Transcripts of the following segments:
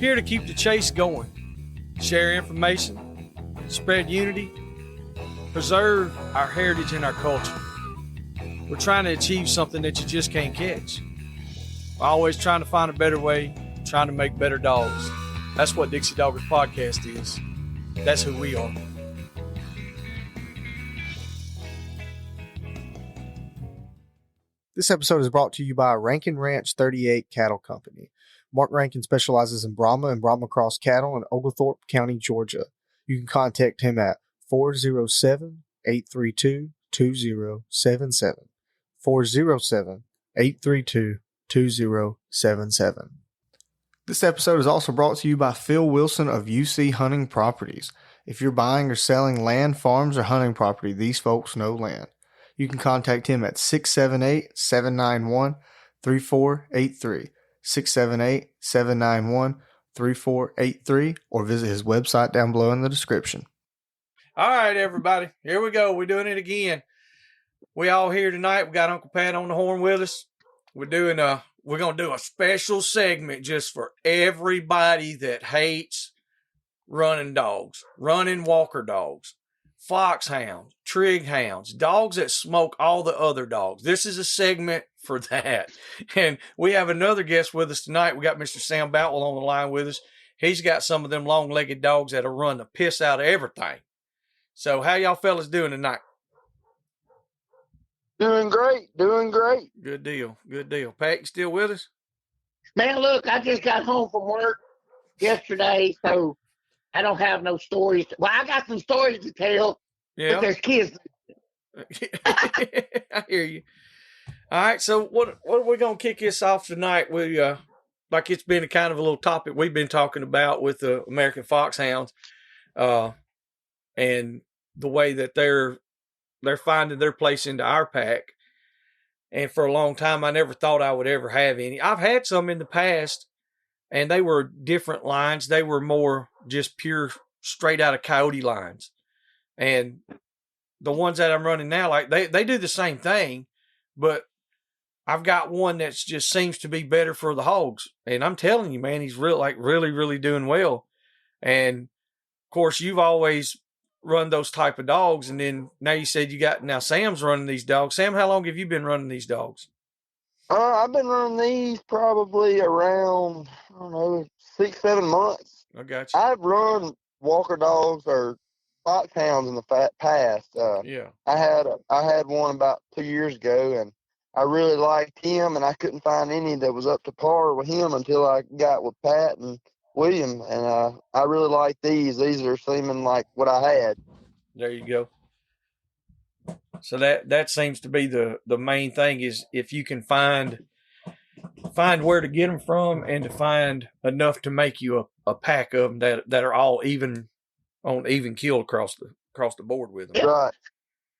Here to keep the chase going, share information, spread unity, preserve our heritage and our culture. We're trying to achieve something that you just can't catch. We're always trying to find a better way, trying to make better dogs. That's what Dixie Doggers Podcast is. That's who we are. This episode is brought to you by Rankin Ranch 38 Cattle Company. Marc Rankin specializes in Brahma and Brahma Cross cattle in Oglethorpe County, Georgia. You can contact him at 407-832-2077. 407-832-2077. This episode is also brought to you by Phil Wilson of UC Hunting Properties. If you're buying or selling land, farms, or hunting property, these folks know land. You can contact him at 678-791-3483. 678-791-3483, or visit his website down below in the description. All right, everybody. Here we go. We're doing it again. We all here tonight. We got Uncle Pat on the horn with us. We're going to do a special segment just for everybody that hates running dogs, running walker dogs, foxhounds, trig hounds, dogs that smoke all the other dogs. This is a segment for that. And we have another guest with us tonight. We got Mr. Sam Boutwell on the line with us. He's got some of them long-legged dogs that'll run the piss out of everything. So how y'all fellas doing tonight? Doing great. Good deal. Pat, you still with us? Man, look, I just got home from work yesterday, so I don't have no stories. Well, I got some stories to tell, Yeah. but there's kids. I hear you. All right, so what are we going to kick this off tonight? We like it's been a kind of a little topic we've been talking about with the American Foxhounds, and the way that they're finding their place into our pack. And for a long time, I never thought I would ever have any. I've had some in the past, and they were different lines. They were more just pure, straight out of coyote lines. And the ones that I'm running now, like they do the same thing, but I've got one that just seems to be better for the hogs. And I'm telling you, man, he's really doing well. And of course, you've always run those type of dogs. And then now you said now Sam's running these dogs. Sam, how long have you been running these dogs? I've been running these probably around, 6-7 months. I got you. I've run walker dogs or foxhounds in the past. Yeah. I had one about 2 years ago, and I really liked him, and I couldn't find any that was up to par with him until I got with Pat and William, and I really like these. These are seeming like what I had. There you go. So that seems to be the main thing, is if you can find where to get them from and to find enough to make you a pack of them that are all even kill across the board with them. Right.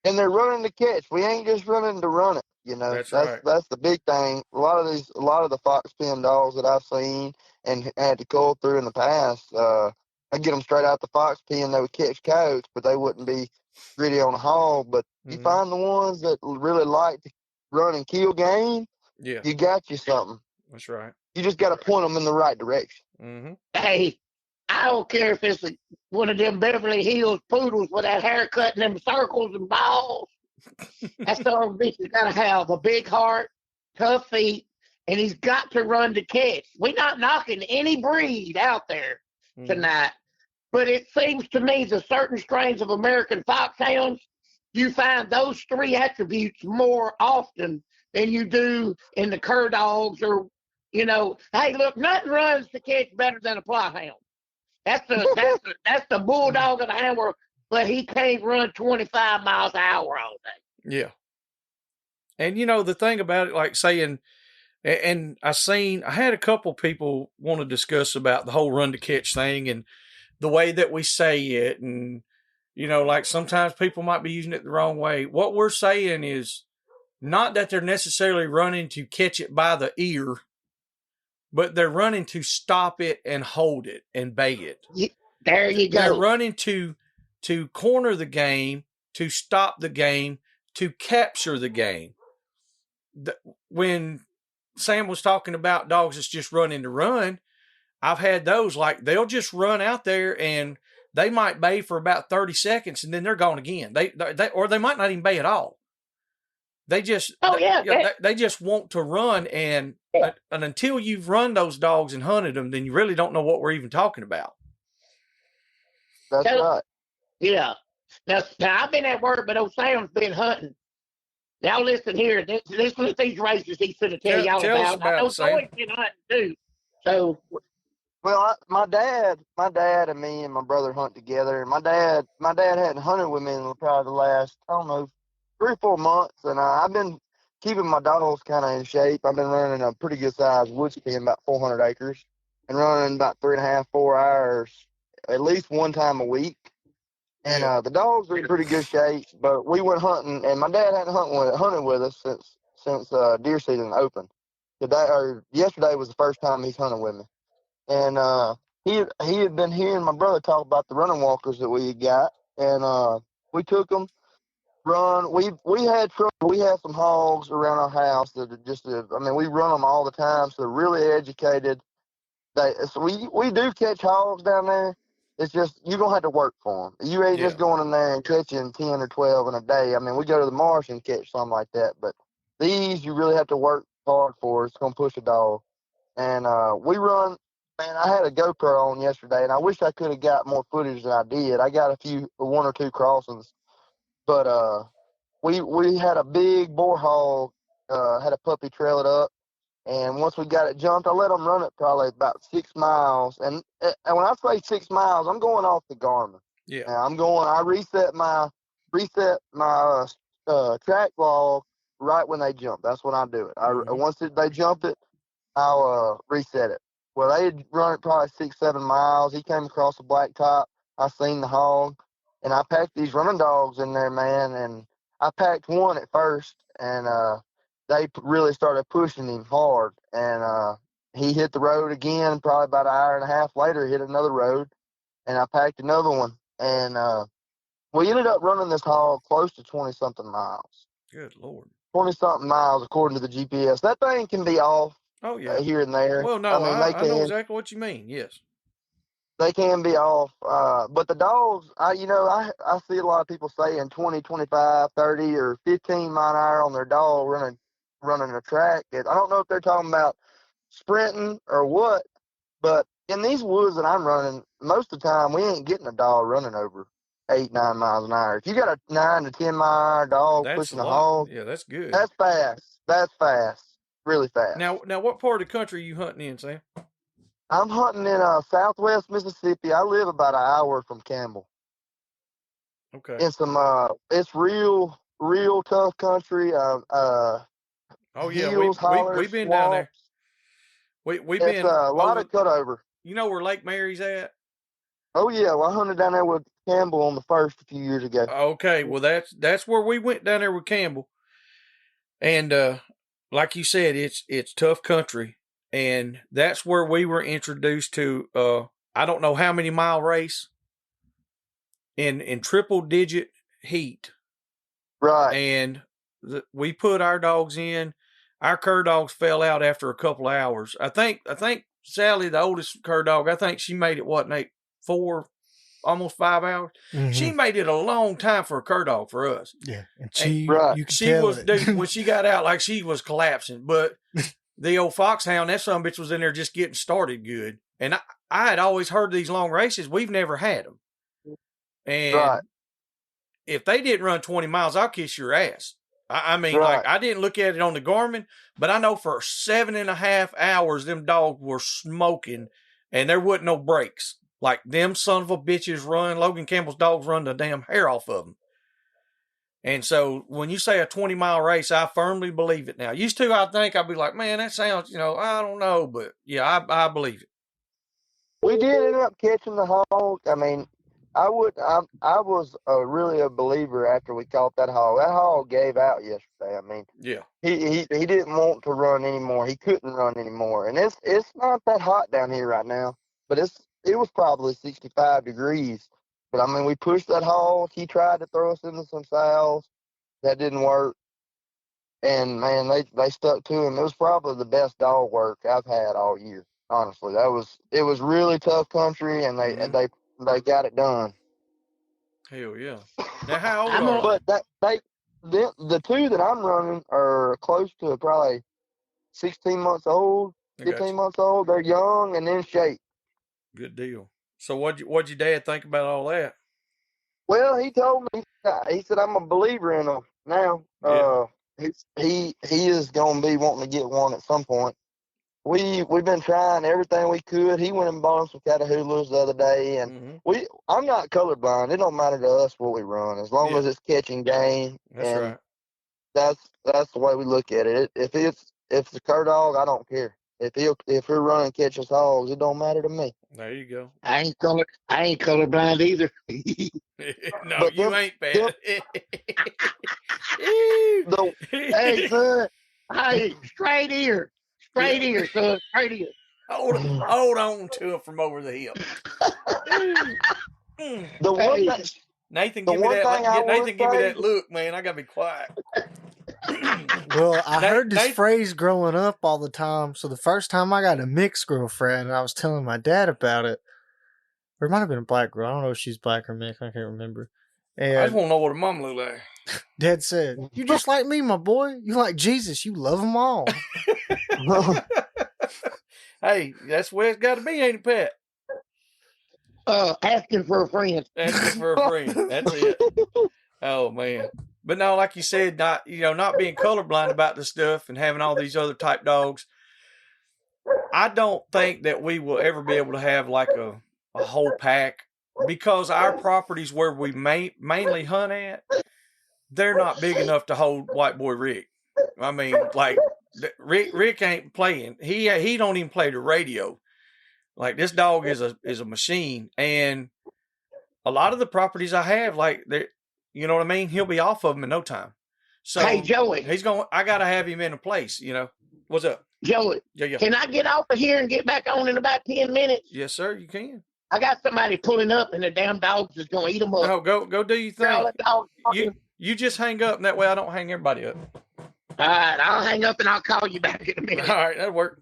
And they're running to catch. We ain't just running to run it. That's right. That's the big thing. A lot of the fox pen dogs that I've seen and had to cull through in the past, I get them straight out the fox pen. They would catch coyotes, but they wouldn't be gritty on a hog. But you find the ones that really like to run and kill game, yeah, you got you something. That's right. You just got to point them in the right direction. Mm-hmm. Hey, I don't care if it's one of them Beverly Hills poodles with that haircut and them circles and balls. That son of a bitch has got to have a big heart, tough feet, and he's got to run to catch. We're not knocking any breed out there tonight, but it seems to me that certain strains of American Foxhounds, you find those three attributes more often than you do in the cur dogs or, hey, look, nothing runs to catch better than a plot hound. That's the bulldog of the hound world, but he can't run 25 miles an hour all day. Yeah. And the thing about it, like saying, and I had a couple people want to discuss about the whole run to catch thing and the way that we say it. And, like sometimes people might be using it the wrong way. What we're saying is not that they're necessarily running to catch it by the ear, but they're running to stop it and hold it and bay it. There you go. They're running to corner the game, to stop the game, to capture the game. When Sam was talking about dogs that's just running to run, I've had those, like, they'll just run out there and they might bay for about 30 seconds and then they're gone again. Or they might not even bay at all. They just, they just want to run, and until you've run those dogs and hunted them, then you really don't know what we're even talking about. That's right. Yeah. Now I've been at work, but old Sam's been hunting. Y'all listen here. This is these races he's going to tell y'all about. I know Zoe's been hunting too. So, well, my dad and me and my brother hunt together. And my dad hadn't hunted with me in probably the last, I don't know, 3 or 4 months. And I've been keeping my dogs kind of in shape. I've been running a pretty good sized woods pen, about 400 acres, and running about 3.5, 4 hours at least one time a week. And the dogs are in pretty good shape, but we went hunting, and my dad hadn't hunted with us since deer season opened. Yesterday was the first time he's hunted with me, and he had been hearing my brother talk about the running walkers that we had got, and we took them run. We had trouble. We had some hogs around our house that are just, I mean, we run them all the time, so they're really educated. So we do catch hogs down there. It's just you're going to have to work for them. You ain't just going in there and catching 10 or 12 in a day. I mean, we go to the marsh and catch something like that. But these, you really have to work hard for. It's going to push a dog. And we run. Man, I had a GoPro on yesterday, and I wish I could have got more footage than I did. I got 1 or 2 crossings. But we had a big boar hog, had a puppy trail it up. And once we got it jumped, I let them run it probably about 6 miles. And when I say 6 miles, I'm going off the Garmin. Yeah. I reset my track log right when they jump. That's when I do it. Once they jump it, I'll reset it. Well, they had run it probably 6, 7 miles. He came across the blacktop. I seen the hog, and I packed these running dogs in there, man. And I packed one at first, and they really started pushing him hard, and he hit the road again. Probably about an hour and a half later, hit another road, and I packed another one, and we ended up running this hog close to 20-something miles. Good Lord. 20-something miles according to the GPS. That thing can be off. Oh yeah. Here and there. Well, no, I know exactly what you mean. Yes. They can be off, but the dogs, I see a lot of people saying 20, 25, 30, or 15 mile an hour on their dog running a track. I don't know if they're talking about sprinting or what, but in these woods that I'm running, most of the time we ain't getting a dog running over 8, 9 miles an hour. If you got a 9 to 10 mile an hour dog pushing a hog, yeah, that's good. That's fast. That's fast. Really fast. Now, what part of the country are you hunting in, Sam? I'm hunting in southwest Mississippi. I live about an hour from Campbell. Okay. In some it's real tough country. Oh yeah, hills, hollers, we've been swamps. down there. We've been a lot of cutover. You know where Lake Mary's at? Oh yeah, well, I hunted down there with Campbell on the first a few years ago. Okay, well that's where we went down there with Campbell, and like you said, it's tough country, and that's where we were introduced to I don't know how many mile race in triple digit heat, right? And we put our dogs in. Our cur dogs fell out after a couple of hours. I think Sally, the oldest cur dog, I think she made it, what, Nate, 4, almost 5 hours. Mm-hmm. She made it a long time for a cur dog for us. Yeah, and she was dude, when she got out, like, she was collapsing. But the old foxhound, that son of a bitch was in there just getting started good. And I had always heard these long races. We've never had them. And if they didn't run 20 miles, I'll kiss your ass. I mean, like, I didn't look at it on the Garmin, but I know for 7.5 hours, them dogs were smoking, and there wasn't no brakes. Like, them son of a bitches run, Logan Campbell's dogs run the damn hair off of them. And so when you say a 20-mile race, I firmly believe it now. Used to, I think, I'd be like, man, that sounds, I don't know. But, yeah, I believe it. We did end up catching the hog. I mean, I was really a believer after we caught that hog. That hog gave out yesterday. I mean, yeah, he didn't want to run anymore. He couldn't run anymore. And it's not that hot down here right now, but it was probably 65 degrees. But I mean, we pushed that hog. He tried to throw us into some sows. That didn't work. And man, they stuck to him. It was probably the best dog work I've had all year. Honestly, it was really tough country, and they got it done. Hell yeah. Now, how old I'm are on. they? But the two that I'm running are close to probably 16 months old, I got 15 you. months old. They're young and in shape. Good deal. So what'd your dad think about all that? Well, he told me, he said, I'm a believer in them now. Yeah. He is going to be wanting to get one at some point. We've been trying everything we could. He went and bought him some Catahoulas the other day, and Mm-hmm. I'm not colorblind. It don't matter to us what we run, as long Yeah. as it's catching game, That's and right. that's the way we look at it. If it's a cur dog, I don't care. If we're running catches hogs, it don't matter to me. There you go. I ain't colorblind either. No, But you ain't them bad. the Hey, son. Hey, straight ear. Yeah. Straight ear, son. Straight ear. Hold on to it from over the hip. Mm. the one Hey, thing Nathan, the give me one that. thing I would Nathan, give me say, that look, man. I gotta be quiet. Well, I heard this Nathan, phrase growing up all the time. So the first time I got a mixed girlfriend, and I was telling my dad about it, or it might have been a black girl. I don't know if she's black or mixed. I can't remember. I just And want to know what her mom look like. Dad said, "You just like me, my boy. You like Jesus. You love them all." Hey, that's where it's got to be, ain't it, Pat? asking for a friend. Asking for a friend. That's it. Oh man. But no, like you said, not being colorblind about this stuff and having all these other type dogs. I don't think that we will ever be able to have like a whole pack because our properties where we mainly hunt at, they're not big enough to hold White Boy Rick. I mean, like Rick ain't playing. He don't even play the radio. Like this dog is a machine, and a lot of the properties I have, like they, you know what I mean. He'll be off of them in no time. So Hey, Joey. he's going. I gotta have him in a place. What's up? Joey, Yeah. can I get off of here and get back on in about 10 minutes? Yes, sir. You can. I got somebody pulling up, and the damn dogs is going to eat them up. No, go do your All thing. the dogs talking. You just hang up, and that way I don't hang everybody up. All right, I'll hang up and I'll call you back in a minute. All right, that'll work.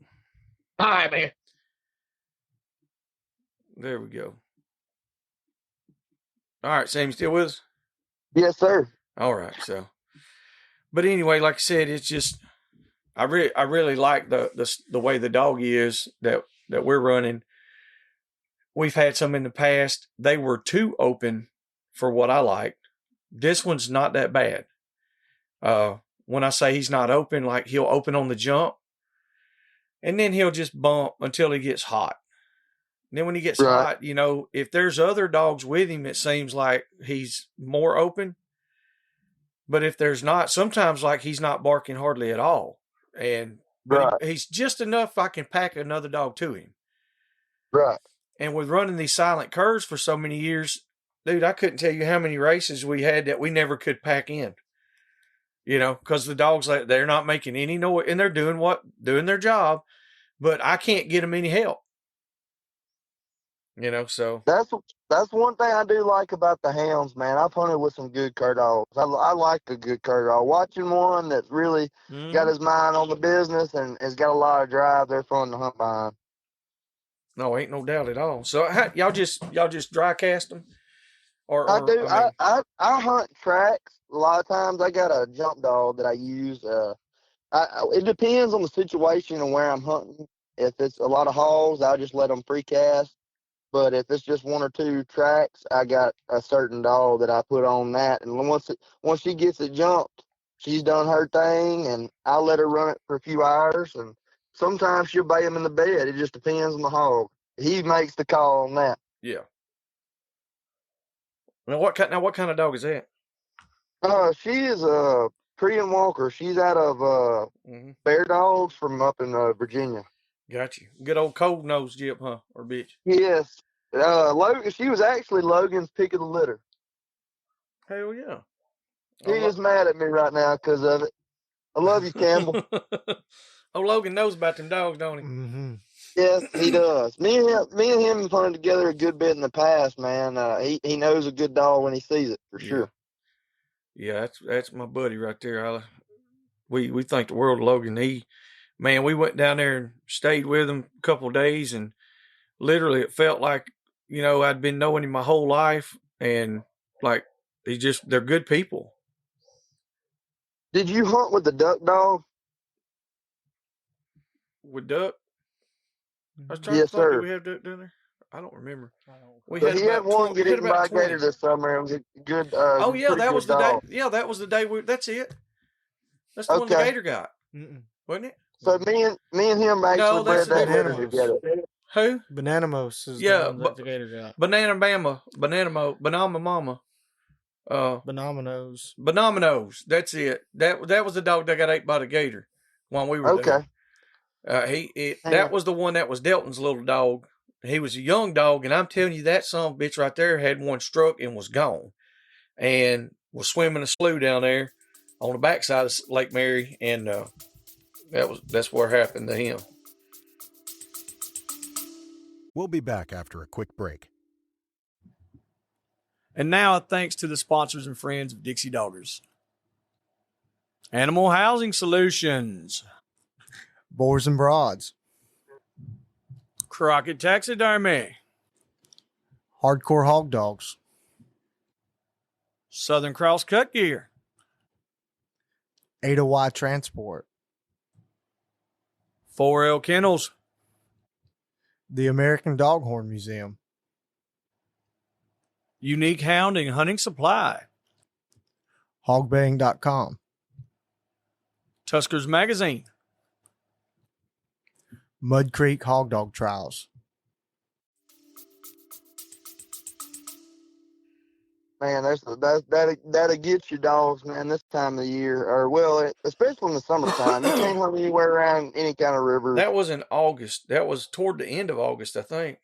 All right, man. There we go. All right, Sam, you still with us? yes, sir. All right, so. But anyway, like I said, it's just I really like the way the dog is that we're running. We've had some in the past. They were too open for what I liked. This one's not that bad. When I say he's not open, like he'll open on the jump, and then he'll just bump until he gets hot. And then when he gets hot, if there's other dogs with him, it seems like he's more open. But if there's not, sometimes like he's not barking hardly at all. But he's just enough I can pack another dog to him. Right. And with running these silent curs for so many years, dude, I couldn't tell you how many races we had that we never could pack in. Because the dogs, they're not making any noise and they're doing their job, but I can't get them any help. So that's one thing I do like about the hounds, man. I've hunted with some good cur dogs. I like a good cur dog. Watching one that's really got his mind on the business and has got a lot of drive, they're fun to hunt behind. No, ain't no doubt at all. So y'all just dry cast them, I do. I hunt tracks. A lot of times I got a jump dog that I use. It depends on the situation and where I'm hunting. If it's a lot of hogs, I'll just let them precast. But if it's just one or two tracks, I got a certain dog that I put on that. And once she gets it jumped, she's done her thing, and I'll let her run it for a few hours. And sometimes she'll bay him in the bed. It just depends on the hog. He makes the call on that. Yeah. Now what kind of dog is that? She is a Korean Walker. She's out of Bear Dogs from up in Virginia. Got you. Good old cold nose jip, huh? Or bitch. Yes. Logan. She was actually Logan's pick of the litter. Hell yeah. He is mad at me right now because of it. I love you, Campbell. Oh, Logan knows about them dogs, don't he? Mm-hmm. Yes, he does. Me and him have hunted together a good bit in the past, man. He knows a good dog when he sees it, for sure. Yeah, that's my buddy right there. We think the world of Logan. man, we went down there and stayed with him a couple of days, and literally it felt like, I'd been knowing him my whole life, and like they're good people. Did you hunt with the duck dog? With Duck? I was trying Yes, to think, sir. do we have Duck down there? I don't remember. So he had one get eaten by a 20. gator this summer. It was a good. Oh yeah, pretty that good was the dog. day. Yeah, that was the day. That's it. That's the one the Okay. gator got, Mm-mm. wasn't it? So me and him actually that's bred the that litter different together. Who? Bananamos is Yeah, the one that the gator got. Banana Banana Mama. Banamanos. Banamanos. That's it. That was the dog that got ate by the gator when we were Okay. there. That was the one that was Delton's little dog. He was a young dog, and I'm telling you, that son of a bitch right there had one struck and was gone, and was swimming a slough down there on the backside of Lake Mary, and that's what happened to him. We'll be back after a quick break. And now, thanks to the sponsors and friends of Dixie Doggers. Animal Housing Solutions. Boars N Broads. Crockett Taxidermy. Hardcore Hog Dogs. Southern Cross Cut Gear. Ada Y Transport. 4L Kennels. The American Doghorn Museum. Unique Hound and Hunting Supply. Hogbaying.com. Tuskers Magazine. Mud Creek Hog Dog Trials. Man, that'll get your dogs, man, this time of the year. Or, well, especially in the summertime. You can't hunt anywhere around any kind of river. That was in August. That was toward the end of August, I think.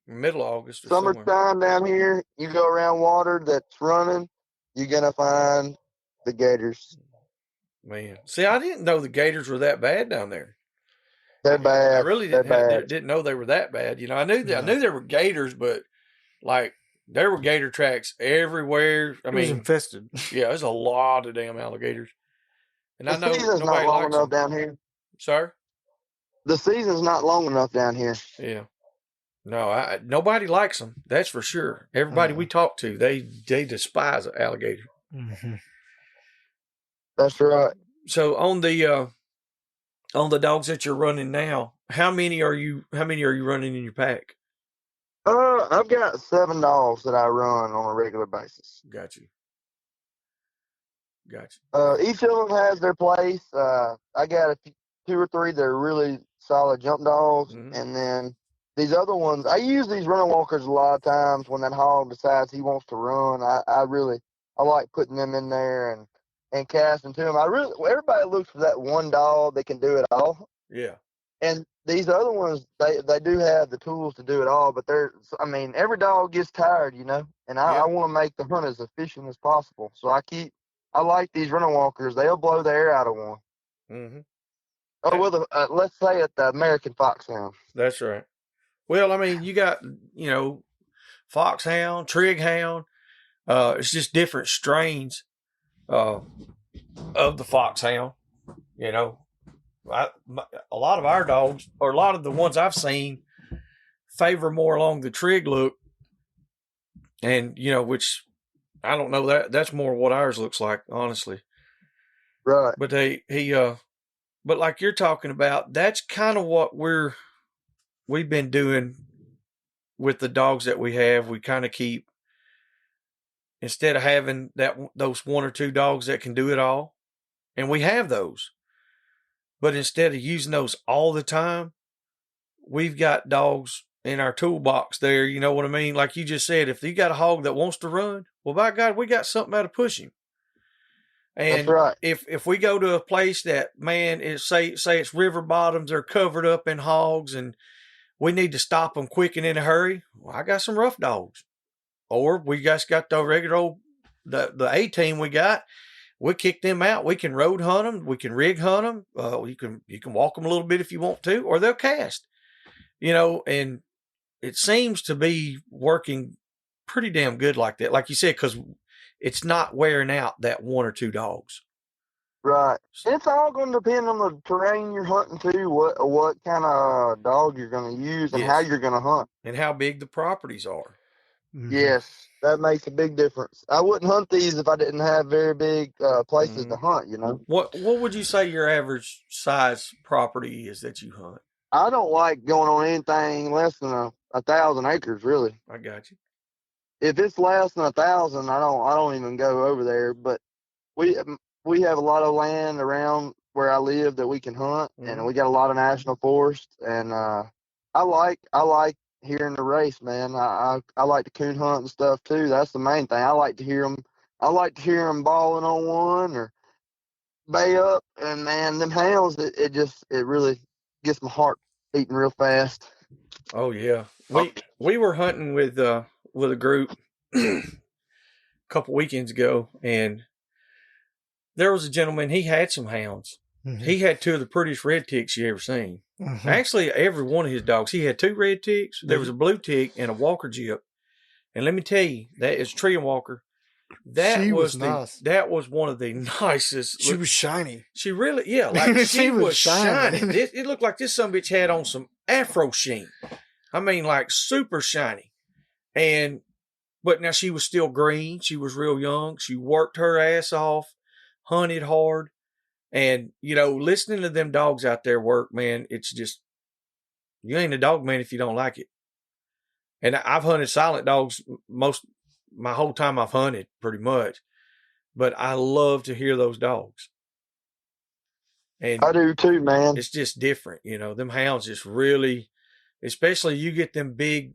Middle of August or somewhere. Summertime down here, you go around water that's running, you're going to find the gators. Man. See, I didn't know the gators were that bad down there. They're bad. I really didn't know they were that bad. I knew there were gators, but like there were gator tracks everywhere. I It was mean, infested. yeah, there's a lot of damn alligators. And I know The season's not nobody long likes enough them. down here. Sir? The season's not long enough down here. Yeah. No, nobody likes them. That's for sure. Everybody we talk to, they despise alligators. Mm-hmm. That's right. So on the dogs that you're running now, how many are you running in your pack? I've got 7 dogs that I run on a regular basis. Got you. Each of them has their place. I got 2 or 3 that are really solid jump dogs, and then these other ones, I use these running walkers a lot of times when that hog decides he wants to run. I like putting them in there and casting to them. Everybody looks for that one dog that can do it all. Yeah. And these other ones, they do have the tools to do it all, but every dog gets tired, and I want to make the hunt as efficient as possible. So I like these running walkers. They'll blow the air out of one. Mm-hmm. Oh, well, let's say at the American Foxhound. That's right. Well, I mean, you got, foxhound, trig hound. It's just different strains of the foxhound. A lot of our dogs, or a lot of the ones I've seen, favor more along the trig look, and which I don't know, that's more what ours looks like, honestly. Right. But but like you're talking about, that's kind of what we've been doing with the dogs that we have. We kind of keep, instead of having those 1 or 2 dogs that can do it all, and we have those, but instead of using those all the time, we've got dogs in our toolbox there. You know what I mean? Like you just said, if you got a hog that wants to run, well, by God, we got something to push him. And that's right. If we go to a place that, man, is say it's river bottoms, they're covered up in hogs, and we need to stop them quick and in a hurry, well, I got some rough dogs. Or we just got the regular old, the A-team we got. We kick them out. We can road hunt them. We can rig hunt them. You can walk them a little bit if you want to, or they'll cast. And it seems to be working pretty damn good like that. Like you said, because it's not wearing out that 1 or 2 dogs. Right. It's all going to depend on the terrain you're hunting too. What kind of dog you're going to use and how Yes. you're going to hunt. And how big the properties are. Mhm. Yes, that makes a big difference. I wouldn't hunt these if I didn't have very big places to Mhm. hunt. You know, What would you say your average size property is that you hunt? I don't like going on anything less than 1,000 acres. Really, I got you. if it's less than 1,000, I don't even go over there. But we we have a lot of land around where I live that we can hunt, and Mhm. we got a lot of national forests. And I like hearing the race, man. I like to coon hunt and stuff too. That's the main thing. I like to hear them. I like to hear them balling on one or bay up, and man, them hounds. It really gets my heart beating real fast. Oh yeah. We were hunting with a group a couple weekends ago, and there was a gentleman. He had some hounds. Mhm. He had two of the prettiest red ticks you ever seen. Mhm. Actually, every one of his dogs. He had two red ticks. There was a blue tick and a walker jip. And let me tell you, that is tree and walker. She was nice. That was one of the nicest. She was shiny. She really, yeah, like she was shiny. shining. It looked like this sumbitch had on some afro sheen. I mean, like super shiny. But now she was still green. She was real young. She worked her ass off, hunted hard. And, listening to them dogs out there work, man, it's just, you ain't a dog man if you don't like it. And I've hunted silent dogs my whole time I've hunted pretty much. But I love to hear those dogs. And I do too, man. it's just different, them hounds just really, especially you get them big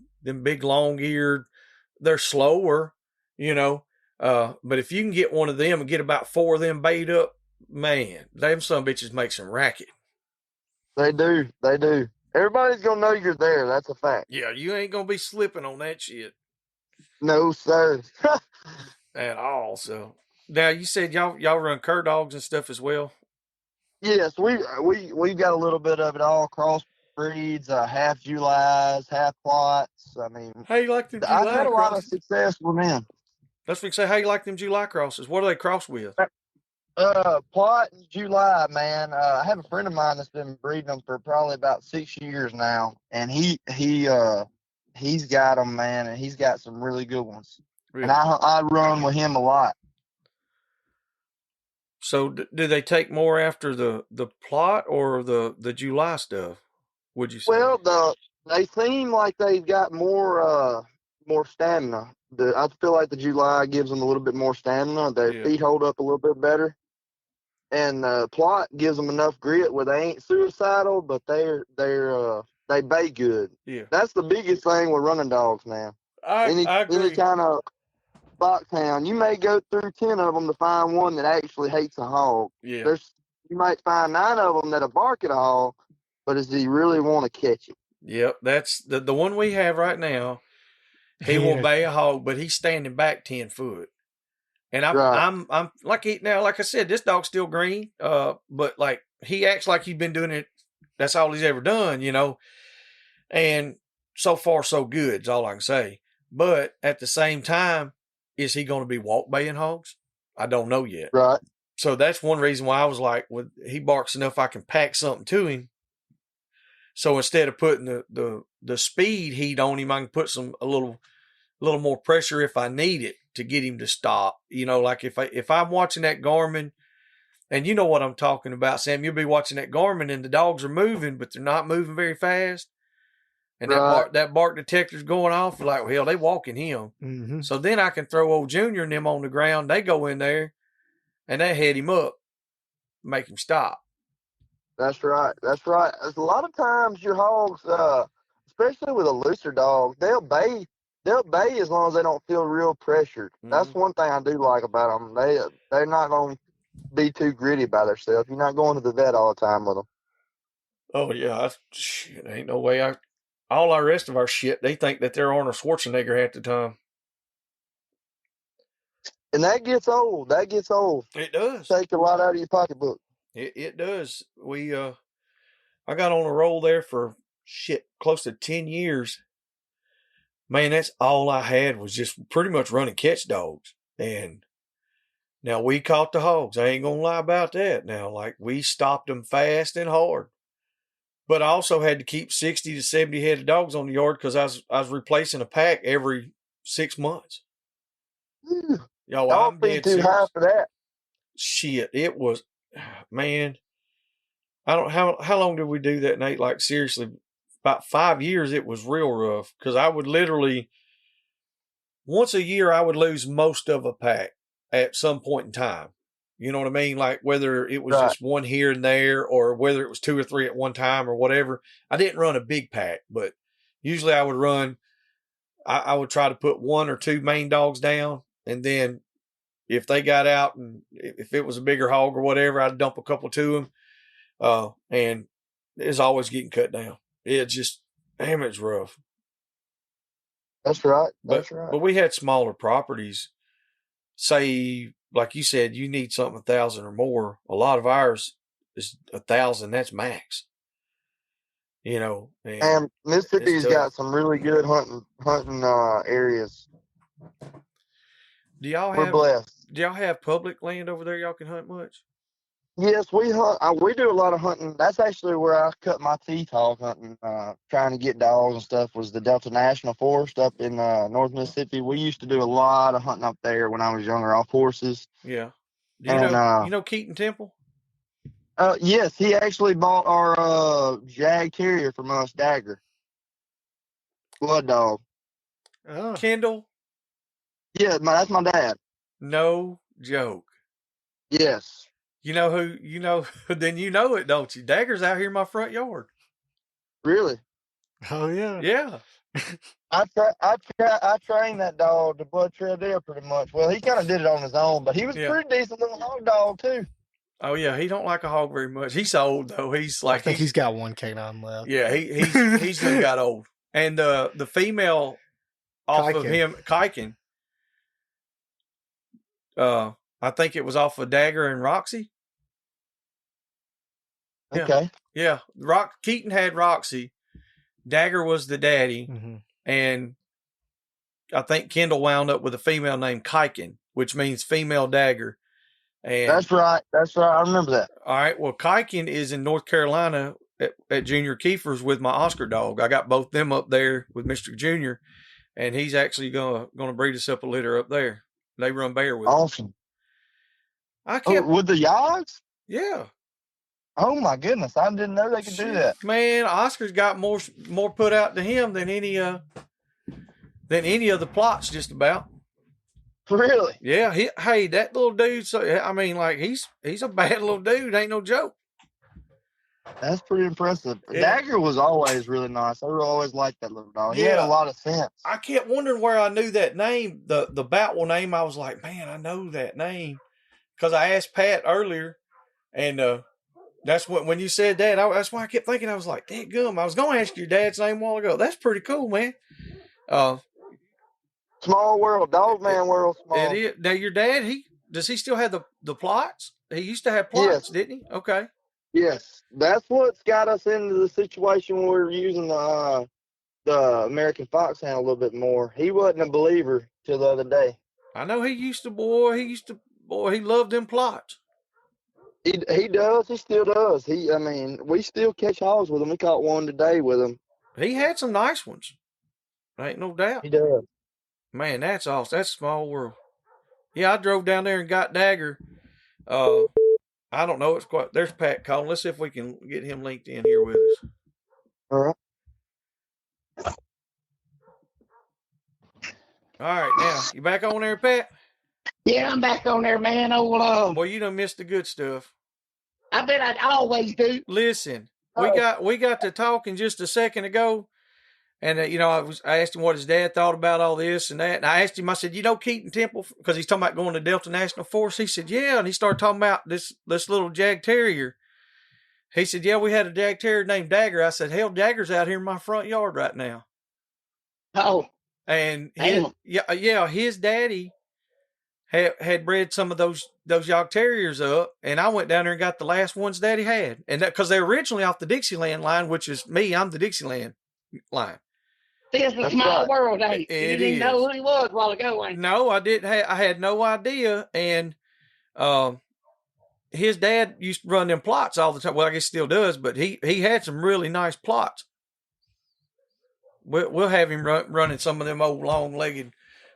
long eared, they're slower, but if you can get one of them and get about four of them bait up, man, them some bitches make some racket. They do. They do. Everybody's gonna know you're there. That's a fact. Yeah, you ain't gonna be slipping on that shit No, sir. at all. So now you said y'all run cur dogs and stuff as well. Yes, we've got a little bit of it all. Cross breeds, half Julys, half plots. I mean, How you like them I've July had a lot of crosses? success with them. That's what you say. How you like them July crosses? What are they crossed with? Plot and July, man. I have a friend of mine that's been breeding them for probably about 6 years now, and he's got them, man, and he's got some really good ones. And Really? I run with him a lot. So do they take more after the plot or the July stuff? Would you say? Well, they seem like they've got more stamina. I feel like the July gives them a little bit more stamina. Their Yeah. feet hold up a little bit better, and plot gives them enough grit where they ain't suicidal, but they bay good. Yeah. That's the biggest thing with running dogs, man. I Any agree. kind of foxhound, you may go through 10 of them to find one that actually hates a hog. Yeah. You might find 9 of them that'll bark at a hog, but does he really want to catch it? Yep. That's the one we have right now. He will bay a hog, but he's standing back 10 foot. And I'm like like I said, this dog's still green. But like he acts like he's been doing it. That's all he's ever done, And so far, so good is all I can say. But at the same time, is he going to be walk baying hogs? I don't know yet. Right. So that's one reason why I was like, he barks enough, I can pack something to him. So instead of putting the speed heat on him, I can put a little more pressure if I need it to get him to stop. Like if I'm watching that Garmin, and you know what I'm talking about, Sam, you'll be watching that Garmin and the dogs are moving, but they're not moving very fast. And that bark detector's going off. You're like, well, hell, they walking him. Mm-hmm. So then I can throw old Junior and them on the ground. They go in there and they head him up, make him stop. That's right. That's right. A lot of times your hogs, especially with a looser dog, they'll bay. They'll bay as long as they don't feel real pressured. Mm-hmm. That's one thing I do like about them. They're not going to be too gritty by themselves. You're not going to the vet all the time with them. Oh yeah, shit, ain't no way. All our rest of our shit, they think that they're Arnold Schwarzenegger half the time. And that gets old. That gets old. It does. Take a lot out of your pocketbook. It does. I got on a roll there for close to 10 years. Man, that's all I had was just pretty much running catch dogs. And Now, we caught the hogs. I ain't going to lie about that. Now, like, we stopped them fast and hard. But I also had to keep 60 to 70 head of dogs on the yard because I was replacing a pack every 6 months. Yo, Dog I'm feed dead too serious. high for that. Shit, it was, man. I don't, how long did we do that, Nate? Like, seriously, about 5 years, it was real rough because I would literally, once a year, I would lose most of a pack at some point in time. You know what I mean? Like, whether it was Right. just one here and there or whether it was 2 or 3 at one time or whatever. I didn't run a big pack, but usually I would run, I would try to put 1 or 2 main dogs down. And then if they got out and if it was a bigger hog or whatever, I'd dump a couple to them. And it's always getting cut down. It's just, damn, it's rough. That's right. That's right. But we had smaller properties. Say, like you said, you need something 1,000 or more. A lot of ours is 1,000. That's max. You know, and Mississippi's got some really good hunting areas. We're blessed. Do y'all have public land over there? Y'all can hunt much? Yes, we hunt. We do a lot of hunting. That's actually where I cut my teeth hog hunting, trying to get dogs and stuff. Was the Delta National Forest up in North Mississippi. We used to do a lot of hunting up there when I was younger, off horses. Yeah. You know Keaton Temple? Yes, he actually bought our Jag Terrier from us, Dagger. Blood dog. Oh. Kendall? Yeah, that's my dad. No joke. Yes. You know who, then you know it, don't you? Dagger's out here in my front yard. Really? Oh, yeah. Yeah. I trained that dog to blood trail deer pretty much. Well, he kind of did it on his own, but he was a pretty decent little hog dog, too. Oh, yeah. He don't like a hog very much. He's old, though. He's like... I think he's got one canine left. Yeah, he's done got old. And the female off of him, Kiken, I think it was off of Dagger and Roxy. Yeah. Okay. Yeah. Keaton had Roxy. Dagger was the daddy. Mm-hmm. And I think Kendall wound up with a female named Kiken, which means female dagger. And That's right. I remember that. All right. Well, Kiken is in North Carolina at Junior Kiefer's with my Oscar dog. I got both them up there with Mr. Junior, and he's actually gonna breed us up a litter up there. They run bear with awesome. With the Yogs? Yeah. Oh my goodness! I didn't know they could do that. Man, Oscar's got more put out to him than any of the plots, just about. Really? Yeah. Hey, that little dude. So I mean, like he's a bad little dude. Ain't no joke. That's pretty impressive. Yeah. Dagger was always really nice. I always liked that little dog. He had a lot of sense. I kept wondering where I knew that name, the Boutwell name. I was like, man, I know that name because I asked Pat earlier, and that's when you said that. That's why I kept thinking. I was like, dadgum, I was going to ask your dad's name a while ago. That's pretty cool, man. Small world, dog man world. Small. It is. Now your dad, does he still have the plots? He used to have plots, didn't he? Okay. Yes, that's what's got us into the situation where we're using the American Foxhound a little bit more. He wasn't a believer till the other day. I know he loved them plots. He does. He still does. We still catch hogs with him. We caught one today with him. He had some nice ones. Ain't no doubt. He does. Man, that's awesome. That's a small world. Yeah, I drove down there and got Dagger. I don't know. There's Pat calling. Let's see if we can get him linked in here with us. All right. All right, now you back on there, Pat? Yeah, I'm back on there, man. Boy, you done missed the good stuff. I bet I'd always do. Listen, we got to talking just a second ago, and I asked him what his dad thought about all this and that, and I asked him. I said, Keaton Temple, because he's talking about going to Delta National Forest. He said, yeah, and he started talking about this little Jag Terrier. He said, yeah, we had a Jag Terrier named Dagger. I said, hell, Dagger's out here in my front yard right now. Oh, and his daddy had bred some of those Jag Terriers up, and I went down there and got the last ones Daddy had, and that because they're originally off the Dixieland line, which is me. I'm the Dixieland line. It's a small world, ain't it? You didn't know who he was a while ago, ain't you? No, I didn't. I had no idea, and His dad used to run them plots all the time. Well, I guess he still does, but he had some really nice plots. We'll have him running some of them old long-legged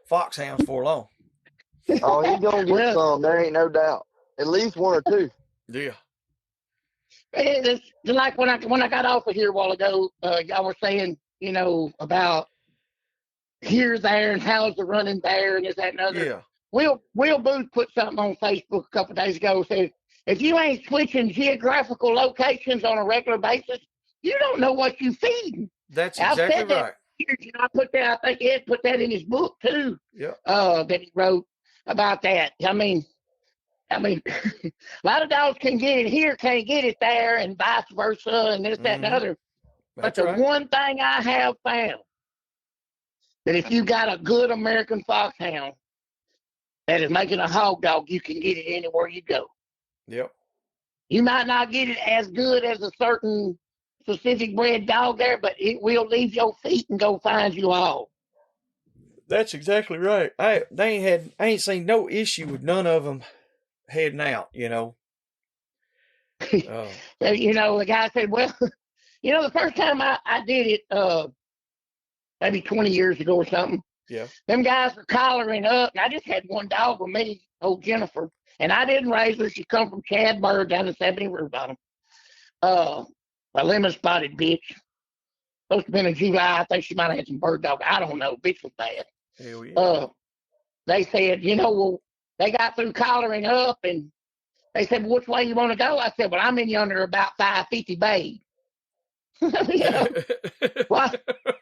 foxhounds for long. Oh, he's gonna get some. There ain't no doubt. At least one or two. Yeah. It's like when I got off of here a while ago, y'all were saying, about here, there, and how's the running there, and this, that, and other. Yeah. Will Booth put something on Facebook a couple of days ago. Said, if you ain't switching geographical locations on a regular basis, you don't know what you're feeding. That's exactly right. I put that. I think Ed put that in his book too. Yeah. That he wrote about that. I mean, a lot of dogs can get it here, can't get it there, and vice versa, and this, that, and the other. But the one thing I have found, that if you got a good American Foxhound that is making a hog dog, you can get it anywhere you go. Yep. You might not get it as good as a certain specific bred dog there, but it will leave your feet and go find you all. That's exactly right. I ain't seen no issue with none of them heading out, The guy said, well, the first time I did it, maybe 20 years ago or something, yeah, them guys were collaring up, and I just had one dog with me, old Jennifer, and I didn't raise her. She come from Chad Bird down in 70 River Bottom. A lemon-spotted bitch. Supposed to have been in July. I think she might have had some bird dog. I don't know. Bitch was bad. Hell yeah. They said, they got through collaring up, and they said, well, which way you want to go? I said, well, I'm in yonder about 550 bay. Why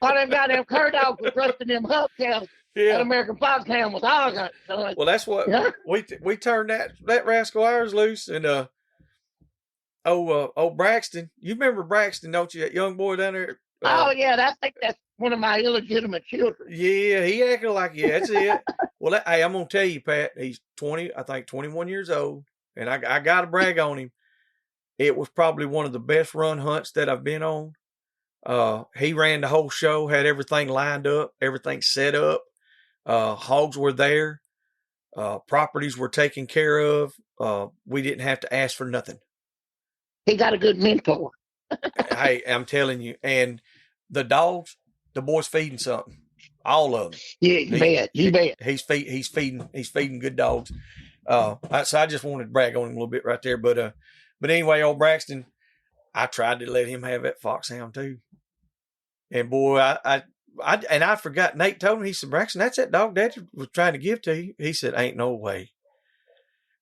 them goddamn cur dogs was rusting them hubcaps? Yeah. That American Foxhound was hog hunting. So well, that's what we turned that rascal ours loose, and old Braxton. You remember Braxton, don't you? That young boy down there. I think that's one of my illegitimate children. Yeah, he acted like that's it. Well, hey, I'm gonna tell you, Pat. He's 21 years old, and I got to brag on him. It was probably one of the best run hunts that I've been on. He ran the whole show, had everything lined up, everything set up. Hogs were there. Properties were taken care of. We didn't have to ask for nothing. He got a good mentor. Hey, I'm telling you. And the dogs, the boy's feeding something. All of them. Yeah, you bet. He's feeding good dogs. So I just wanted to brag on him a little bit right there. But anyway, old Braxton, I tried to let him have that foxhound too. And boy, I forgot. Nate told me, he said, Braxton, that's that dog Daddy was trying to give to you. He said, ain't no way.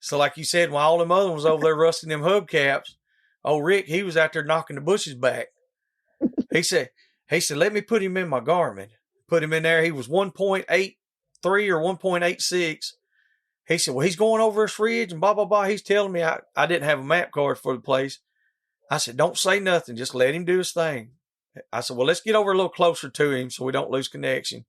So like you said, while all them other ones over there rusting them hubcaps, old Rick, he was out there knocking the bushes back. He said, let me put him in my Garmin. Put him in there. He was 1.83 or 1.86. He said, well, he's going over his fridge and blah, blah, blah. He's telling me I didn't have a map card for the place. I said, don't say nothing. Just let him do his thing. I said, well, let's get over a little closer to him so we don't lose connection.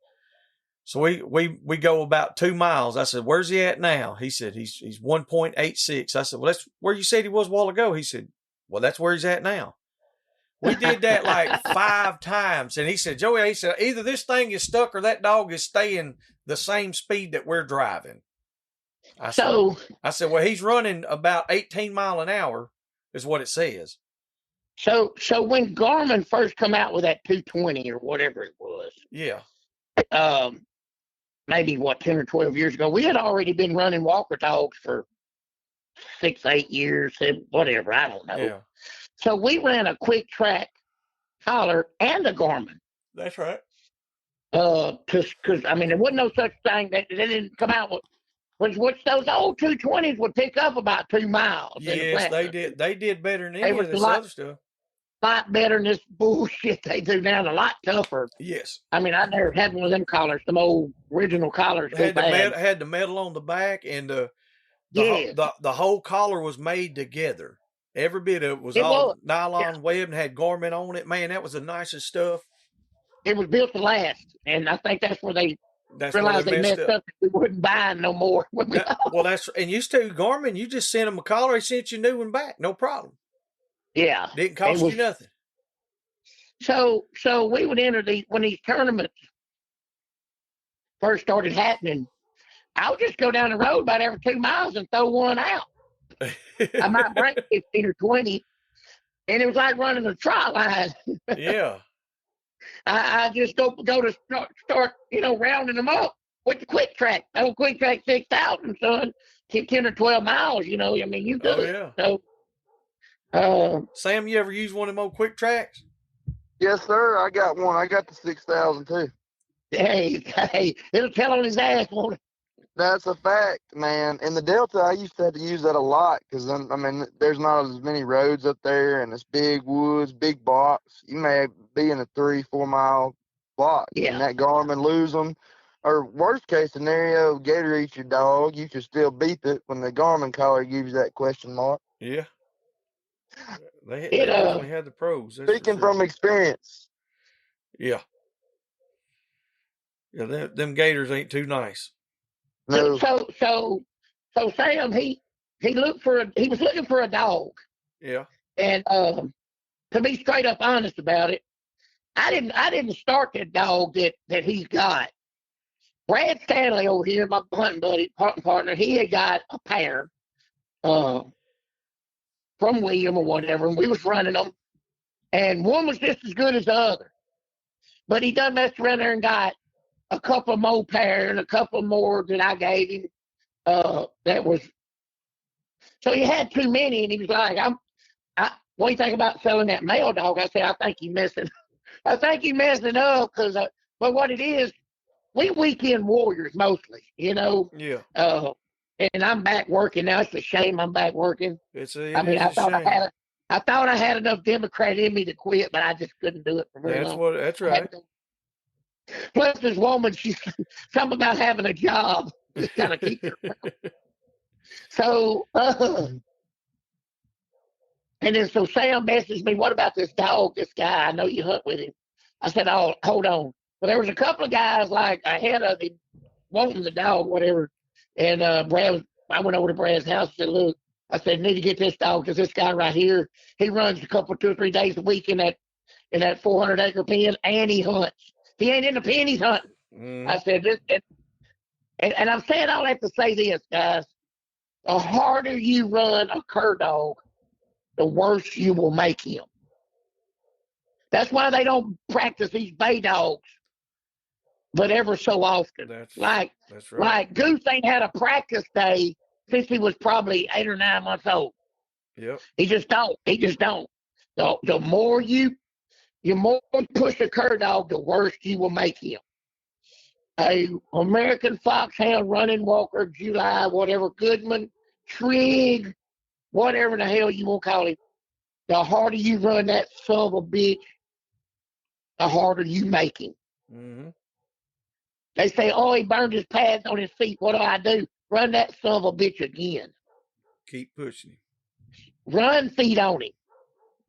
So we go about 2 miles. I said, where's he at now? He said, he's 1.86. I said, well, that's where you said he was a while ago. He said, well, that's where he's at now. We did that like 5 times. And he said, Joey, he said, either this thing is stuck or that dog is staying the same speed that we're driving. I said, well, he's running about 18 miles an hour is what it says. So when Garmin first come out with that 220 or whatever it was. Yeah. Maybe 10 or 12 years ago, we had already been running walker dogs for 6, 8 years, whatever, I don't know. Yeah. So we ran a quick track collar and a Garmin. That's right. Because there wasn't no such thing that they didn't come out with. Which those old 220s would pick up about 2 miles. Yes, they did. They did better than any of this other stuff. A lot better than this bullshit they do now. A lot tougher. Yes. I never had one of them collars. Some old original collars. Had the metal on the back, and the whole collar was made together. Every bit of it was nylon webbed and had Garmin on it. Man, that was the nicest stuff. It was built to last, and I think that's where they realized they messed up. We wouldn't buy no more. And used to Garmin, you just sent them a collar, they sent you a new one back, no problem. Yeah, didn't cost you nothing. So we would enter when these tournaments first started happening. I'll just go down the road about every 2 miles and throw one out. I might bring 15 or 20, and it was like running a trot line. Yeah. I just go to start, rounding them up with the quick track. Old quick track 6,000, son. 10 or 12 miles, I mean, you good. Yeah. So, Sam, you ever use one of them old quick tracks? Yes, sir. I got one. I got the 6,000 too. hey, it'll tell on his ass, won't it? That's a fact, man. In the Delta, I used to have to use that a lot because, I mean, there's not as many roads up there, and it's big woods, big blocks. You may be in a 3-4 mile block, Yeah. and that Garmin lose them. Or worst case scenario, gator eats your dog. You can still beep it when the Garmin collar gives you that question mark. Yeah. They definitely had the pros. Speaking from experience. Yeah. Yeah, them gators ain't too nice. No. So Sam, he was looking for a dog. Yeah. And to be straight up honest about it, I didn't start that dog that he's got. Brad Stanley over here, my hunting partner, he had got a pair from William or whatever, and we was running them, and one was just as good as the other. But he done messed around there and got a couple more pair and a couple more that I gave him. That was, so he had too many, and he was like, what do you think about selling that male dog? I said, I think he's messing up because, but what it is, we weekend warriors mostly, Yeah. And I'm back working now. It's a shame I'm back working. I thought I had enough Democrat in me to quit, but I just couldn't do it for very long. That's right. Plus, this woman, she's something about having a job. Just kind of keep her around. So, and then so Sam messaged me, what about this dog, this guy? I know you hunt with him. I said, oh, hold on. Well, there was a couple of guys like ahead of him wanting the dog, whatever. And I went over to Brad's house and said, look, I said, need to get this dog because this guy right here, he runs 2 or 3 days a week in that 400-acre pen, and he hunts. He ain't in the pen, he's hunting. I said, and I'm saying all that to say this, guys. The harder you run a cur dog, the worse you will make him. That's why they don't practice these bay dogs, but ever so often. That's right. Like Goose ain't had a practice day since he was probably 8 or 9 months old. Yep. He just don't. The more you push a cur dog, the worse you will make him. A American Foxhound, running walker, July, whatever, Goodman, Trigg, whatever the hell you want to call him, the harder you run that son of a bitch, the harder you make him. Mm-hmm. They say, oh, he burned his pads on his feet. What do? Run that son of a bitch again. Keep pushing him. Run feet on him.